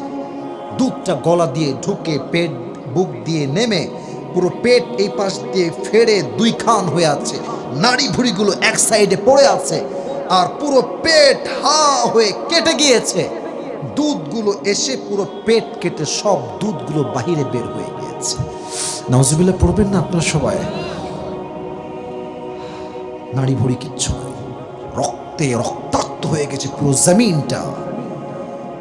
দুধটা গলা দিয়ে ঢুকে পেট বুক দিয়ে নেমে পুরো পেট এই পাশ দিয়ে ফেড়ে 2 খান হয়ে আছে, নাড়ি ভুড়িগুলো এক সাইডে পড়ে আছে, আর পুরো পেট হা হয়ে কেটে গিয়েছে। দুধগুলো এসে পুরো পেট কেটে সব দুধগুলো বাহিরে বের হয়ে গিয়েছে। নাউজুবিল্লাহ পড়বেন না আপনারা সবাই? নাড়ি ভুড়ি কিচ্ছু নাই, রক্তে রক্তাক্ত হয়ে গেছে পুরো জমিনটা,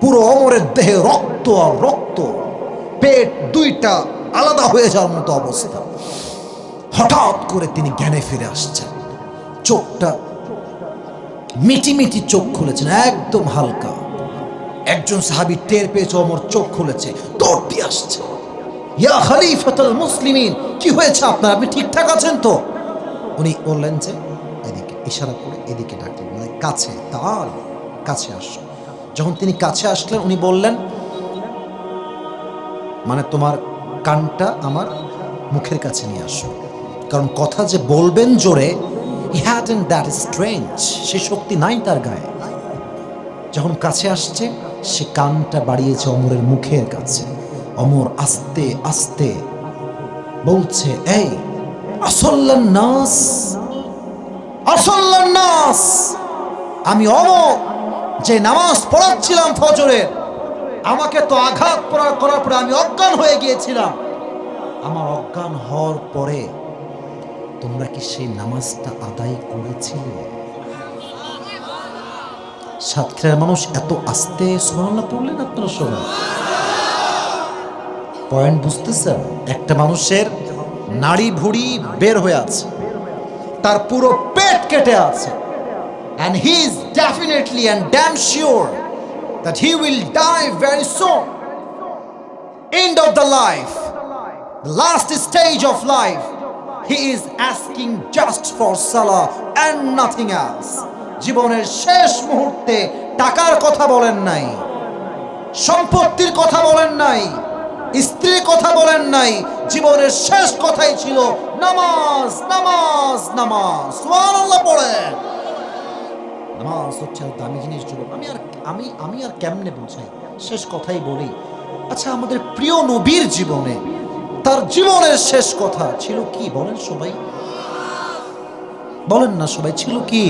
পুরো ওমরের দেহে রক্ত আর রক্ত, পেট 2টা আলাদা হয়ে যাওয়ার মতো অবস্থা। হঠাৎ করে তিনি জ্ঞানে ফিরে আসছেন, চোখটা মিটি চোখ খুলেছেন, একদম হালকা। একজন সাহাবী টের পেয়েছে ওমর চোখ খুলেছে, দৌড় দিয়ে আসছে, ইয়া খলিফাতুল মুসলিমিন, কি হয়েছে আপনার, আপনি ঠিকঠাক আছেন তো? উনি বললেন যে এদিকে, ইশারা করে এদিকে ডাকলেন, মানে কাছে, তার কাছে আসো। যখন তিনি কাছে আসলেন, উনি বললেন, মানে তোমার কানটা আমার মুখের কাছে নিয়ে আসো, কারণ কথা যে বলবেন জোরে, he hadn't that strength, সে শক্তি নাই তার গায়ে। যখন কাছে আসছে, সে কানটা বাড়িয়েছে ওমরের মুখের কাছে। ওমর আস্তে আস্তে বলছে, এই আসল্লান নাস, আসল্লান নাস, আমি ওমর যে নামাজ পড়াচ্ছিলাম ফজরের, আমাকে তো আঘাত করার পরে আমি অজ্ঞান হয়ে গিয়েছিলাম। আমার অজ্ঞান হওয়ার পরে তোমরা কি সেই নামাজটা আদায় করেছিলে? সাতক্ষীরার মানুষ এত আস্তে সুবহানাল্লাহ পড়লেন আপনারা সবাই? পয়েন্ট বুঝতেছেন? একটা মানুষের নাড়ি ভুড়ি বের হয়ে আছে, তার পুরো পেট কেটে আছে, and he is definitely and damn sure that he will die very soon. End of the life, the last stage of life, he is asking just for salah and nothing else. জীবনের শেষ মুহূর্তে টাকার কথা বলেন নাই, সম্পত্তির কথা বলেন নাই, স্ত্রীর কথা বলেন নাই, জীবনের শেষ কথাই ছিল নামাজ, নামাজ, নামাজ। সুবহানাল্লাহ পড়েন। নামাজ হচ্ছে দামি জিনিস। যুবক, আমি আর কেমনে বোঝাই, শেষ কথাই বলি। আচ্ছা, আমাদের প্রিয় নবীর জীবনে তার জীবনের শেষ কথা ছিল কি বলেন সবাই, বলেন না সবাই, ছিল কি?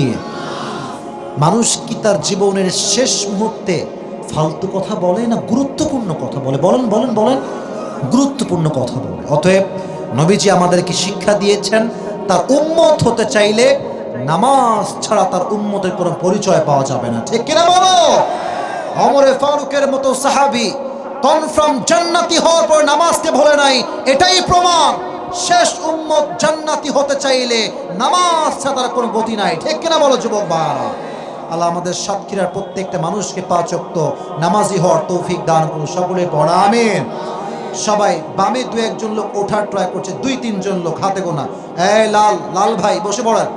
মানুষ কি তার জীবনের শেষ মুহূর্তে ফালতু কথা বলে না গুরুত্বপূর্ণ কথা বলে? বলেন বলেন বলেন, গুরুত্বপূর্ণ কথা বলে। অতএব নবীজি আমাদেরকে শিক্ষা দিয়েছেন, তার উম্মত হতে চাইলে নামাজ ছাড়া তার উম্মতের কোনো পরিচয় পাওয়া যাবে না। ঠিক কিনা বলো? ওমরে ফারুকের মতো সাহাবী কনফার্ম জান্নাতি হওয়ার পর নামাজকে ভুলে নাই, এটাই প্রমাণ শেষ উম্মত জান্নাতি হতে চাইলে নামাজ ছাড়া তার কোনো গতি নাই। ঠিক কিনা বলো যুবক ভাইরা? আল্লাহ আমাদের সাতক্ষীরার প্রত্যেকটা মানুষকে 5 ওয়াক্ত নামাজি হওয়ার তৌফিক দান করুন। সকলে পড়া আমিন। সবাই বামে 2-1 লোক ওঠার ট্রাই করছে, 2-3 জন লোক হাতে গোনা। এই লাল ভাই বসে পড়েন,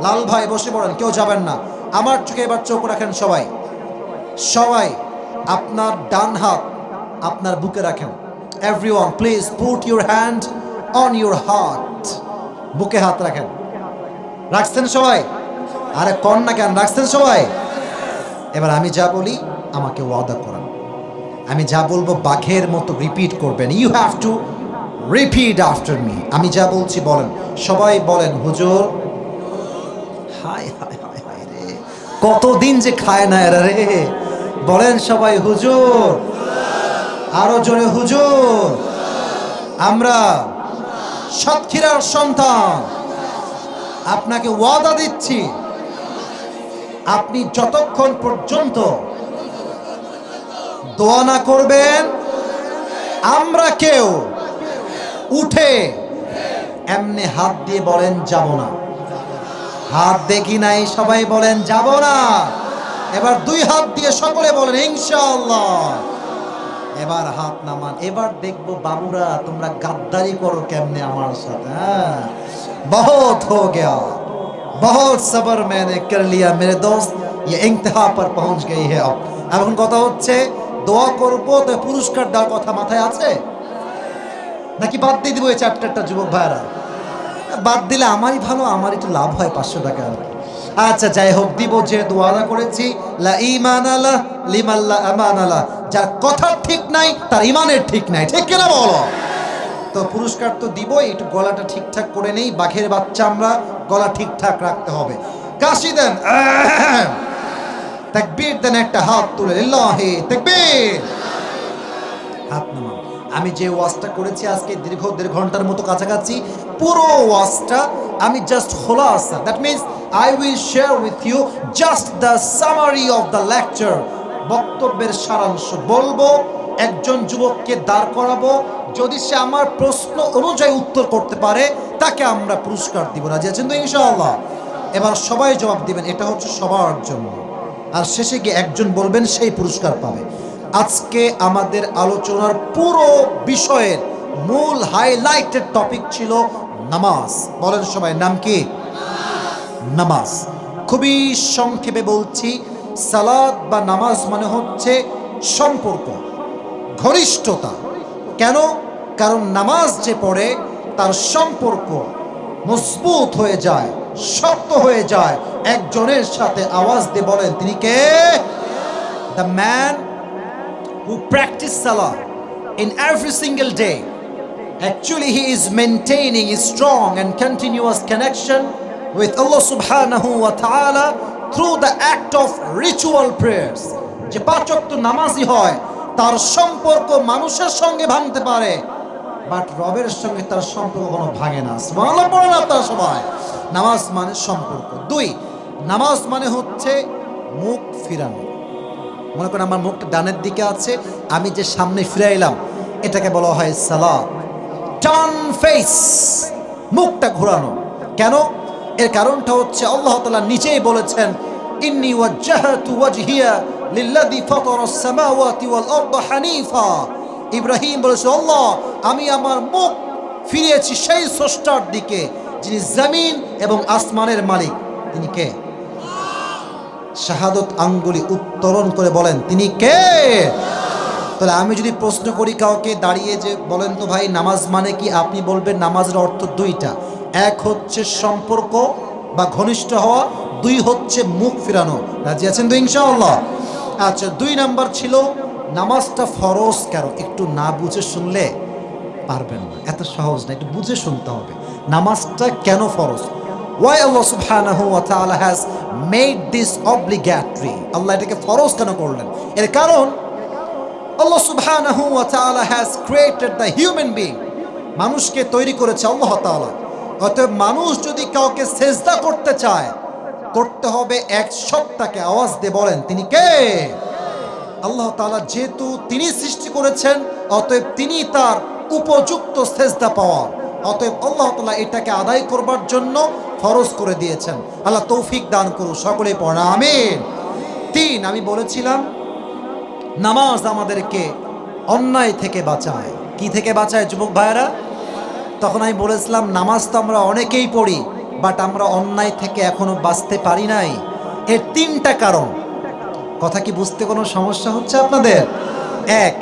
লাল ভাই বসে পড়েন, কেউ যাবেন না। আমার চোখে এবার চোখ রাখেন সবাই। সবাই আপনার ডান হাত আপনার বুকে রাখেন। Everyone please put your hand on your heart. বুকে হাত রাখেন। রাখছেন সবাই? আরে কন না কেন, রাখছেন সবাই? এবার আমি যা বলি আমাকে ওয়াদা করেন, আমি যা বলবো বাঘের মতো রিপিট করবেন। You have to repeat after me. আমি যা বলছি বলেন, সবাই বলেন হুজুর। হায় হায় হায় হায় রে, কতদিন যে খায় না এরা রে। বলেন সবাই হুজুর, আরো জোরে হুজুর। আমরা সাতক্ষীরার সন্তান, আপনাকে ওয়াদা দিচ্ছি, আপনি যতক্ষণ পর্যন্ত দোয়া না করবেন আমরা কেউ উঠে এমনি হাত দিয়ে বলেন যাব না। হাত দেখি নাই, সবাই বলেন যাব না। এবার 2 হাত দিয়ে সকলে বলেন ইনশাআল্লাহ। এবার হাত নামান। এবার দেখবো বাবুরা তোমরা গাদ্দারি করো কেমনে আমার সাথে। বহুত হো গয়া, বহুত সবর मैंने कर लिया मेरे दोस्त, ये इंतहा पर पहुंच गई है अब। এখন কথা হচ্ছে দোয়া করবো তো পুরস্কার দেওয়ার কথা মাথায় আছে নাকি বাদ দিয়ে দিব? এই চ্যাপ্টারটা যুবক ভাইরা বাদ দিলে আমারই ভালো, আমার একটু লাভ হয় 500 টাকা। আচ্ছা যাই হোক, দিব যে দোয়া করেছি। লা ঈমান আলা লিমান লা আমান আলা, যার কথা ঠিক নাই তার ইমানের ঠিক নাই। ঠিক কিনা বলো? তো পুরস্কার তো দিব, একটু গলাটা ঠিকঠাক করে নেই। বাঘের বাচ্চা আমরা, গলা ঠিকঠাক রাখতে হবে। কাশি দেন, তাকবীর দেন, একটা হাত তুলে লিল্লাহি তাকবীর। হাত নামান। আমি যে ওয়াজটা করেছি আজকে দীর্ঘ 1.5 ঘন্টার মতো কাছাকাছি, পুরো ওয়াজটা আমি জাস্ট খোলাসা, that means I will share with you just the summary of the lecture. বক্তব্যের সারাংশ বলবো, একজন যুবককে দাঁড় করাবো, যদি সে আমার প্রশ্ন অনুযায়ী উত্তর করতে পারে তাকে আমরা পুরস্কার দিব। রাজি আছেন তো ইনশাআল্লাহ? এবার সবাই জবাব দিবেন, এটা হচ্ছে সবার জন্য। আর শেষে গিয়ে একজন বলবেন, সেই পুরস্কার পাবে। আজকে আমাদের আলোচনার পুরো বিষয়ের মূল হাইলাইটেড টপিক ছিল নামাজ। বলেন সবাই, নাম কি? নামাজ। খুবই সংক্ষেপে বলছি, সালাত বা নামাজ মানে হচ্ছে সম্পর্ক, ঘনিষ্ঠতা। কেন? কারণ নামাজ যে পড়ে তার সম্পর্ক মজবুত হয়ে যায়, শক্ত হয়ে যায় একজনের সাথে। আওয়াজ দিয়ে বলেন তিনি কে? The man who practice salah in every single day, actually he is maintaining a strong and continuous connection with Allah subhanahu wa ta'ala through the act of ritual prayers. যে 5 ওয়াক্ত নামাজি হয় তার সম্পর্ক মানুষের সঙ্গে ভাঙতে পারে, বাট রবের সঙ্গে তার সম্পর্ক কোনো ভাঙে না। সুবহানাল্লাহ পড়েন আপনারা সবাই। নামাজ মানে সম্পর্ক। 2, নামাজ মানে হচ্ছে মুখ ফিরানো। মনে করেন আমার মুখটা ডানের দিকে আছে, আমি যে সামনে ফিরাইলাম এটাকে বলা হয় সালাত। টার্ন ফেস, মুখটা ঘোরানো। কেন? এর কারণটা হচ্ছে আল্লাহ তাআলা নিজেই বলেছেন, ইন্নী ওয়াজ্জাহতু ওয়াজহিয়া লিল্লাযী ফাতারাস সামাওয়াতি ওয়াল আরদা হানিফা। ইব্রাহিম বলেছে, আল্লাহ আমি আমার মুখ ফিরিয়েছি সেই স্রষ্টার দিকে যিনি জমিন এবং আসমানের মালিক। তিনি কে? শাহাদত আঙ্গুলি উত্তোলন করে বলেন তিনি কে? তাহলে আমি যদি প্রশ্ন করি কাউকে দাঁড়িয়ে যে বলেন তো ভাই নামাজ মানে কি, আপনি বলবেন নামাজের অর্থ 2টা। এক হচ্ছে সম্পর্ক বা ঘনিষ্ঠ হওয়া, 2 হচ্ছে মুখ ফিরানো। রাজি আছেন তো ইনশাআল্লাহ? আচ্ছা, 2 নাম্বার ছিল নামাজটা ফরজ কেন? একটু না বুঝে শুনলে পারবেন না, এত সহজ না, একটু বুঝে শুনতে হবে নামাজটা কেন ফরজ। Why Allah subhanahu wa ta'ala has made this obligatory? আল্লাহ এটাকে ফরজ কেন করলেন? এর কারণ আল্লাহ সুবহানাহু ওয়া তাআলা has created the human being, মানুষকে তৈরি করেছে আল্লাহ তাআলা। অতএব মানুষ যদি কাউকে সেজদা করতে চায়, করতে হবে এক সত্তাকে। আওয়াজ দিয়ে বলেন তিনি কে? আল্লাহ তাআলা। যেহেতু তিনি সৃষ্টি করেছেন, অতএব তিনি তার উপযুক্ত সেজদা পাওয়ার। অতএব আল্লাহ তাআলা এটাকে আদায় করবার জন্য ফরজ করে দিয়েছেন। আল্লাহ তৌফিক দান করুন, সকলেই পড়া আমিন। 3, আমি বলেছিলাম নামাজ আমাদেরকে অন্যায় থেকে বাঁচায়। কি থেকে বাঁচায় যুবক ভাইয়েরা? তখন আমি বলেছিলাম নামাজ তো আমরা অনেকেই পড়ি, বাট আমরা অন্যায় থেকে এখনো বাঁচতে পারি নাই। এর 3টা কারণ। কথা কি বুঝতে কোনো সমস্যা হচ্ছে আপনাদের? 1,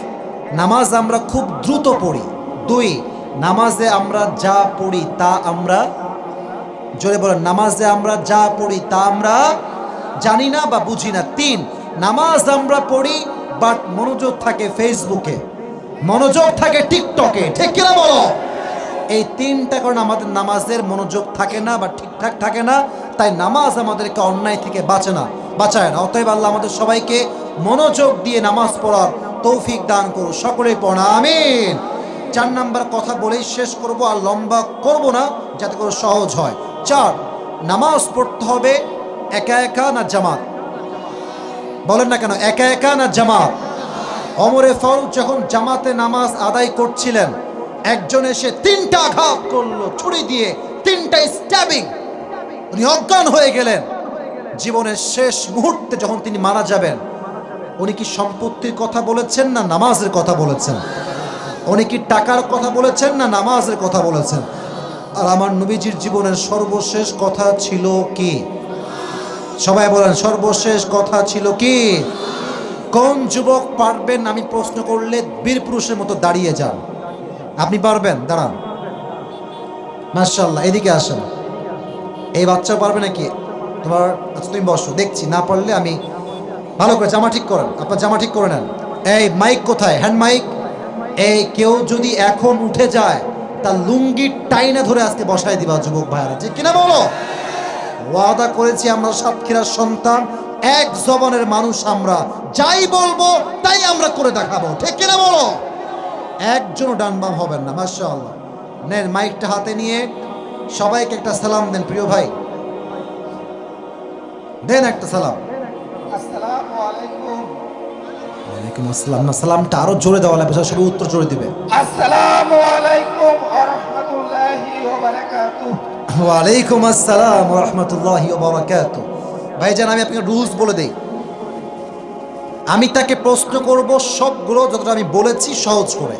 নামাজ আমরা খুব দ্রুত পড়ি। 2, নামাজে আমরা যা পড়ি তা আমরা, জোরে বলেন, নামাজে আমরা যা পড়ি তা আমরা জানি না বা বুঝি না। 3, নামাজ আমরা পড়ি বাট মনোযোগ থাকে ফেসবুকে, মনোযোগ থাকে টিকটকে। ঠিক কিনা বলো? এই 3টা কারণে আমাদের নামাজের মনোযোগ থাকে না বা ঠিকঠাক থাকে না। তাই নামাজ আমাদেরকে অন্যায় থেকে বাঁচায় না। অতএব আল্লাহ আমাদের সবাইকে মনোযোগ দিয়ে নামাজ পড়ার তৌফিক দান করুন, সকলেই পড়া আমিন। 4 নাম্বার কথা বলেই শেষ করব, আর লম্বা করব না, যাতে করে সহজ হয়। 4, নামাজ পড়তে হবে একা একা না জামাত? বলেন না কেন, একা একা না জামাত? ওমরে ফারুক যখন জামাতে নামাজ আদায় করছিলেন, একজন এসে 3টা আঘাত করলো ছুরি দিয়ে, 3টা স্ট্যাবিং, উনি অজ্ঞান হয়ে গেলেন। জীবনের শেষ মুহূর্তে যখন তিনি মারা যাবেন, উনি কি সম্পত্তির কথা বলেছেন না নামাজের কথা বলেছেন? উনি কি টাকার কথা বলেছেন না নামাজের কথা বলেছেন? আর আমার নবীজির জীবনের সর্বশেষ কথা ছিল কি? সবাই বলেন, সর্বশেষ কথা ছিল কি? কোন যুবক পারবেন আমি প্রশ্ন করলে বীর পুরুষের মতো দাঁড়িয়ে যান? আপনি পারবেন? দাঁড়ান, মাশাআল্লাহ। এদিকে আসেন। এই বাচ্চা পারবে নাকি? তোমার, আচ্ছা তুমি বসো, দেখছি। না পারলে আমি ভালো করে জামা ঠিক করেন, আপনার জামা ঠিক করে নেন। এই মাইক কোথায়? Hand mic. এই কেউ যদি এখন উঠে যায়, তার লুঙ্গি টাইনা ধরে আজকে বসাই দিবা যুবক ভাইরা, ঠিক কিনা বলো? ওয়াদা করেছি আমরা সাতক্ষীরার সন্তান, এক জবানের মানুষ, আমরা যাই বলবো তাই আমরা করে দেখাবো, ঠিক কিনা বলো? একজনও ডান বাম হবেন না। মাশাআল্লাহ। নেন মাইকটা হাতে নিয়ে সবাইকে একটা সালাম দেন। প্রিয় ভাই, দেন একটা সালাম। আসসালামু আলাইকুম। ওয়ালাইকুম আসসালাম। না, সালামটা আরো জোরে দেওয়া লাগবে, সবাই উত্তর জোরে দিবে। আসসালামু আলাইকুম ওয়া রাহমাতুল্লাহি ওয়া বারাকাতুহু। ওয়ালাইকুম আসসালাম ওয়া রাহমাতুল্লাহি ওয়া বারাকাতুহু। ভাইজান, আমি আপনাকে রুলস বলে দেই। আমি তাকে প্রশ্ন করব সবগুলো যতটা আমি বলেছি সহজ করে।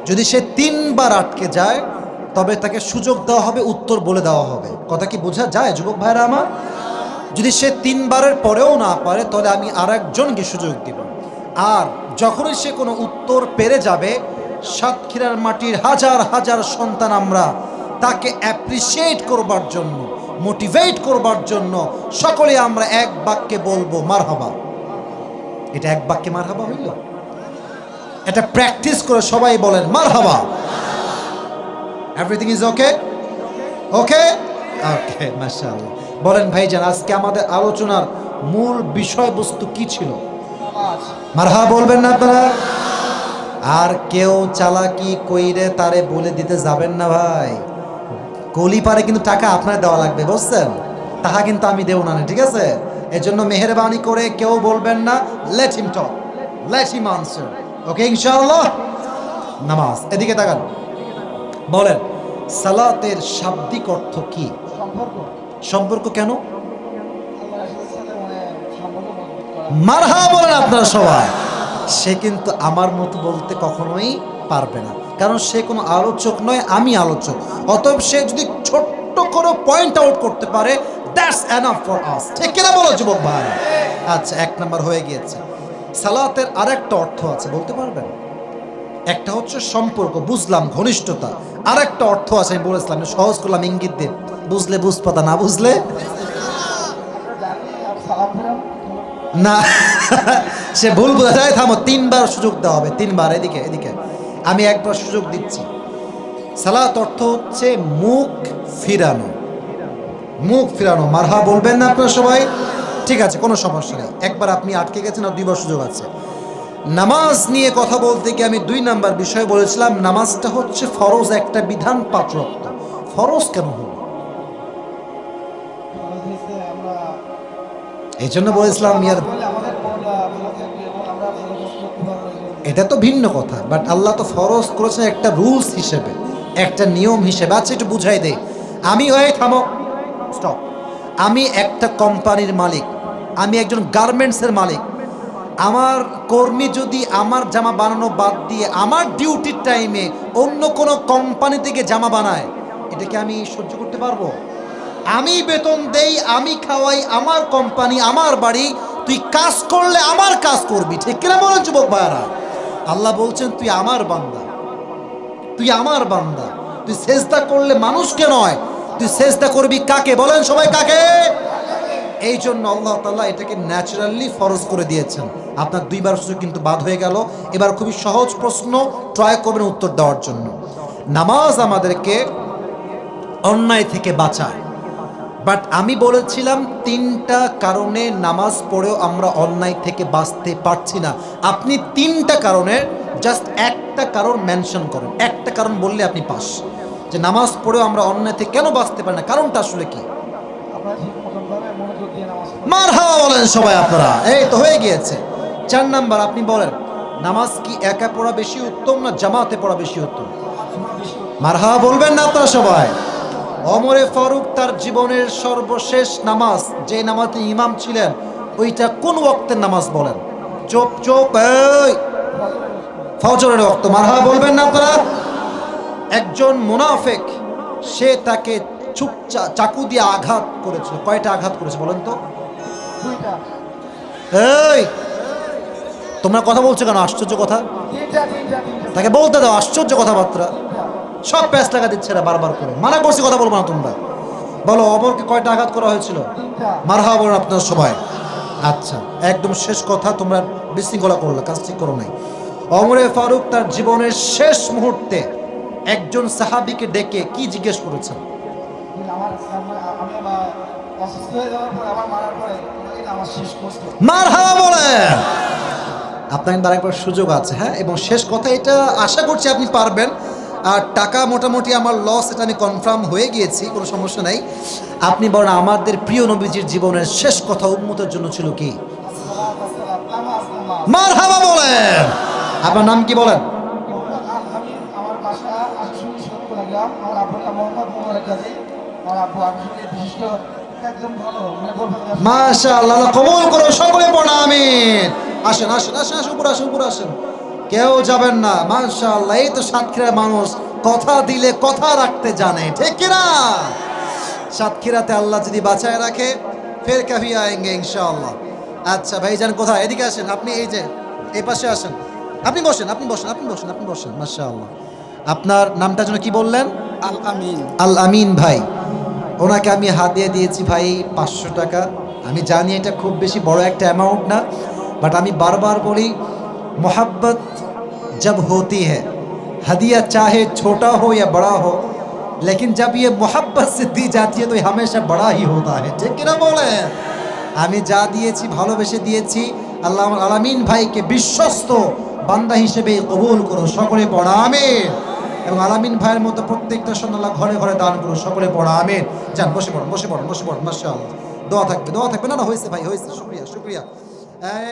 যদি সে 3 বার আটকে যায়, তবে তাকে সুযোগ দেওয়া হবে, উত্তর বলে দেওয়া হবে। কথা কি বোঝা যায় যুবক ভাইরা আমার? যদি সে 3 বারের পরেও না পারে, তাহলে আমি আরেকজনকে সুযোগ দিব। আর যখনই সে কোনো উত্তর পেরে যাবে, সাতক্ষীরার মাটির হাজার হাজার সন্তান আমরা তাকে অ্যাপ্রিসিয়েট করবার জন্য, মোটিভেট করবার জন্য সকলে আমরা এক বাক্যে বলবো মারহাবা। এটা এক বাক্যে মারহাবা হইল? এটা প্র্যাকটিস করে সবাই বলেন মারহাবা। Everything is okay? ওকে ওকে, মাশাআল্লাহ। বলেন ভাইজান, আজকে আমাদের আলোচনার মূল বিষয়বস্তু কি ছিল? মারহাবা বলবেন না আপনারা? আর কেউ চালাকি কইরে তারে বলে দিতে যাবেন না ভাই। কলি পারে কিন্তু টাকা আপনার দেওয়া লাগবে, বুঝছেন? তাহা কিন্তু আমি দেব না, ঠিক আছে? এজন্য মেহেরবানি করে কেউ বলবেন না। লেট হিম টক, লেট হিম আনসার। ওকে, ইনশাআল্লাহ। নামাজ, এদিকে তাকান। বলেন, সালাতের শাব্দিক অর্থ কি? সম্পর্ক। কেন? মারহাবা বলেন আপনারা সবাই। সে কিন্তু আমার মতো বলতে কখনোই পারবে না, কারণ সে কোনো আলোচক নয়, আমি আলোচক। অতএব সে যদি ছোট্ট করে পয়েন্ট আউট করতে পারে, দ্যাটস এনাফ ফর আস। ঠিক কিনা বলো যুবক ভাই? আচ্ছা, 1 নাম্বার হয়ে গিয়েছে। সালাতের আরেকটা অর্থ আছে, বলতে পারবেন? একটা হচ্ছে সম্পর্ক, বুঝলাম, ঘনিষ্ঠতা। আরেকটা অর্থ আছে, আমি বলেছিলাম, সহজ করলাম ইঙ্গিত দিয়ে, বুঝলে বুঝপাতা, না বুঝলে না। সে ভুল বোঝা যায়। থামো, 3 বার সুযোগ দেওয়া হবে, 3 বার। এদিকে এদিকে আমি 1 বার সুযোগ দিচ্ছি। সালাত অর্থ হচ্ছে মুখ ফিরানো। মুখ ফিরানো, মারহা বলবেন না আপনারা সবাই? ঠিক আছে, কোনো সমস্যা নেই। একবার আপনি আটকে গেছেন, আর দুইবার সুযোগ আছে। নামাজ নিয়ে কথা বলতে গিয়ে আমি 2 নাম্বার বিষয় বলেছিলাম, নামাজটা হচ্ছে ফরজ একটা বিধান, 5 ওয়াক্ত। ফরজ কেন হলো? এই জন্য বলেছিলাম ইয়ার, এটা তো ভিন্ন কথা, বাট আল্লাহ তো ফরজ করেছেন একটা রুলস হিসেবে, একটা নিয়ম হিসেবে। আচ্ছা, একটু বুঝাই দেই। আমি থামো, স্টপ। আমি একটা কোম্পানির মালিক, আমি একজন গার্মেন্টসের মালিক। আমার কর্মী যদি আমার জামা বানানো বাদ দিয়ে আমার ডিউটির টাইমে অন্য কোনো কোম্পানি থেকে জামা বানায়, এটাকে আমি সহ্য করতে পারবো? আমি বেতন দেই, আমি খাওয়াই, আমার কোম্পানি, আমার বাড়ি, তুই কাজ করলে আমার কাজ করবি, ঠিক কিনা বলেন যুবক ভাইয়ারা? আল্লাহ বলছেন তুই আমার বান্দা, তুই আমার বান্দা। তুই সেজদা করলে মানুষকে নয়, তুই সেজদা করবি কাকে? বলেন সবাই, কাকে? এই জন্য আল্লাহ তাআলা এটাকে ন্যাচারালি ফরজ করে দিয়েছেন। আপনার 2 বার সুযোগ কিন্তু বাদ হয়ে গেল। এবার খুবই সহজ প্রশ্ন, ট্রাই করবেন উত্তর দেওয়ার জন্য। নামাজ আমাদেরকে অন্যায় থেকে বাঁচায়, বাট আমি বলেছিলাম 3টা কারণে নামাজ পড়েও আমরা অন্যায় থেকে বাঁচতে পারছি না। আপনি 3টা কারণের জাস্ট একটা কারণ মেনশন করেন, একটা কারণ বললে আপনি পাস, যে নামাজ পড়েও আমরা অন্যায় থেকে কেন বাঁচতে পারি না, কারণটা আসলে কি? মারহাবা বলেন সবাই আপনারা, এই তো হয়ে গিয়েছে। 4 নাম্বার আপনি বলেন, নামাজ কি একা পড়া বেশি উত্তম না জামাতে পড়া বেশি উত্তম? মারহাবা বলবেন না আপনারা সবাই? ওমরে ফারুক তার জীবনের সর্বশেষ নামাজ, যে নামাজে ইমাম ছিলেন, ওইটা কোন ওয়াক্তের নামাজ বলেন? চুপ চুপ, এই ফজরের ওয়াক্ত। মারহাবা বলবেন না আপনারা? একজন মুনাফিক, সে তাকে চাকু দিয়ে আঘাত করেছিল। কয়টা আঘাত করেছে বলেন তো? 2টা। এই তোমরা কথা বলছো কেন? আশ্চর্য কথা, 3টা। তাকে বলতে দাও। আশ্চর্য কথাবার্তা, সব প্যাঁচ লাগা দিচ্ছে না বারবার করে। মানা করছি কথা বলবো না তোমরা। বলো, অমরকে কয়টা আঘাত করা হয়েছিল? 3টা। মারহাবা বলেন আপনারা সবাই। আচ্ছা, একদম শেষ কথা, তোমরা বিশৃঙ্খলা করলে, কাজ ঠিক করো নাই। ওমরে ফারুক তার জীবনের শেষ মুহূর্তে একজন সাহাবীকে ডেকে কি জিজ্ঞেস করেছেন? আমি অসুস্থ হয়ে যাওয়ার পর আমার মারার পরে নামাজ শেষ করতে। মারহাবা বলেন। আপনার কিন্তু আরেকবার সুযোগ আছে, হ্যাঁ। এবং শেষ কথা, এটা আশা করছি আপনি পারবেন। আর টাকা মোটামুটি আমার লস, এটা আমি কনফার্ম হয়ে গিয়েছি, কোনো সমস্যা নাই। আপনি বলেন, আমাদের প্রিয় নবীজির জীবনের শেষ কথা উম্মতের জন্য ছিল কি? মারহাবা বলেন। আপনার নাম কি বলেন? আমি আমার বাসা আশুনি গ্রাম। আমার আব্বুর নাম মোহাম্মদ মোবারক গাজী। আমার আব্বু আশুনি বিশিষ্ট একদম ভালো, মানে বলতে মাশাআল্লাহ, আল্লাহ কবুল করুন। সকলে পড়া আমিন। আসেন আসেন আসেন আসেন, উপরে আসেন, উপরে আসেন, কেউ যাবেন না। মাশাআল্লাহ, এই তো সাতক্ষীরার মানুষ, কথা দিলে কথা রাখতে জানে, ঠিক কিনা? সাতক্ষীরাতে আল্লাহ যদি বাঁচায় রাখে, ফের কভি আয়েঙ্গে ইনশাআল্লাহ। আচ্ছা ভাইজান, কোথায়? এদিকে আসেন আপনি, এই যে এই পাশে আসেন। আপনি বসেন, আপনি বসেন, আপনি বসেন, আপনি বসেন। মাশাআল্লাহ, আপনার নামটা যেন কি বললেন? আল আমিন। আল আমিন ভাই। ওনাকে আমি হাদিয়া দিয়েছি ভাই 500 টাকা। আমি জানি এটা খুব বেশি বড় একটা অ্যামাউন্ট না, বাট আমি বারবার বলি, मोहब्बत जब होती है, हदिया चाहे छोटा हो या बड़ा हो, लेकिन जब ये मोहब्बत से दी जाती है तो ये हमेशा बड़ा ही होता है, ठीक किना बोले? আমি যা দিয়েছি ভালোবেসে দিয়েছি। আল্লাহ আলামিন ভাইকে বিশ্বস্ত বান্দা হিসেবে কবুল করো, সকলে পড়া আমিন। এবং আলামিন ভাইয়ের মতো প্রত্যেকটা সন্তান ঘরে ঘরে দান করো, সকলে পড়া আমিন। যান, বসে পড়ুন, বসে পড়ুন, বসে পড়ুন। মাশাআল্লাহ, দোয়া থাকবে, দোয়া থাকবে। না না, হয়েছে ভাই, হয়েছে। শুকরিয়া শুকরিয়া।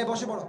বসে পড়ো।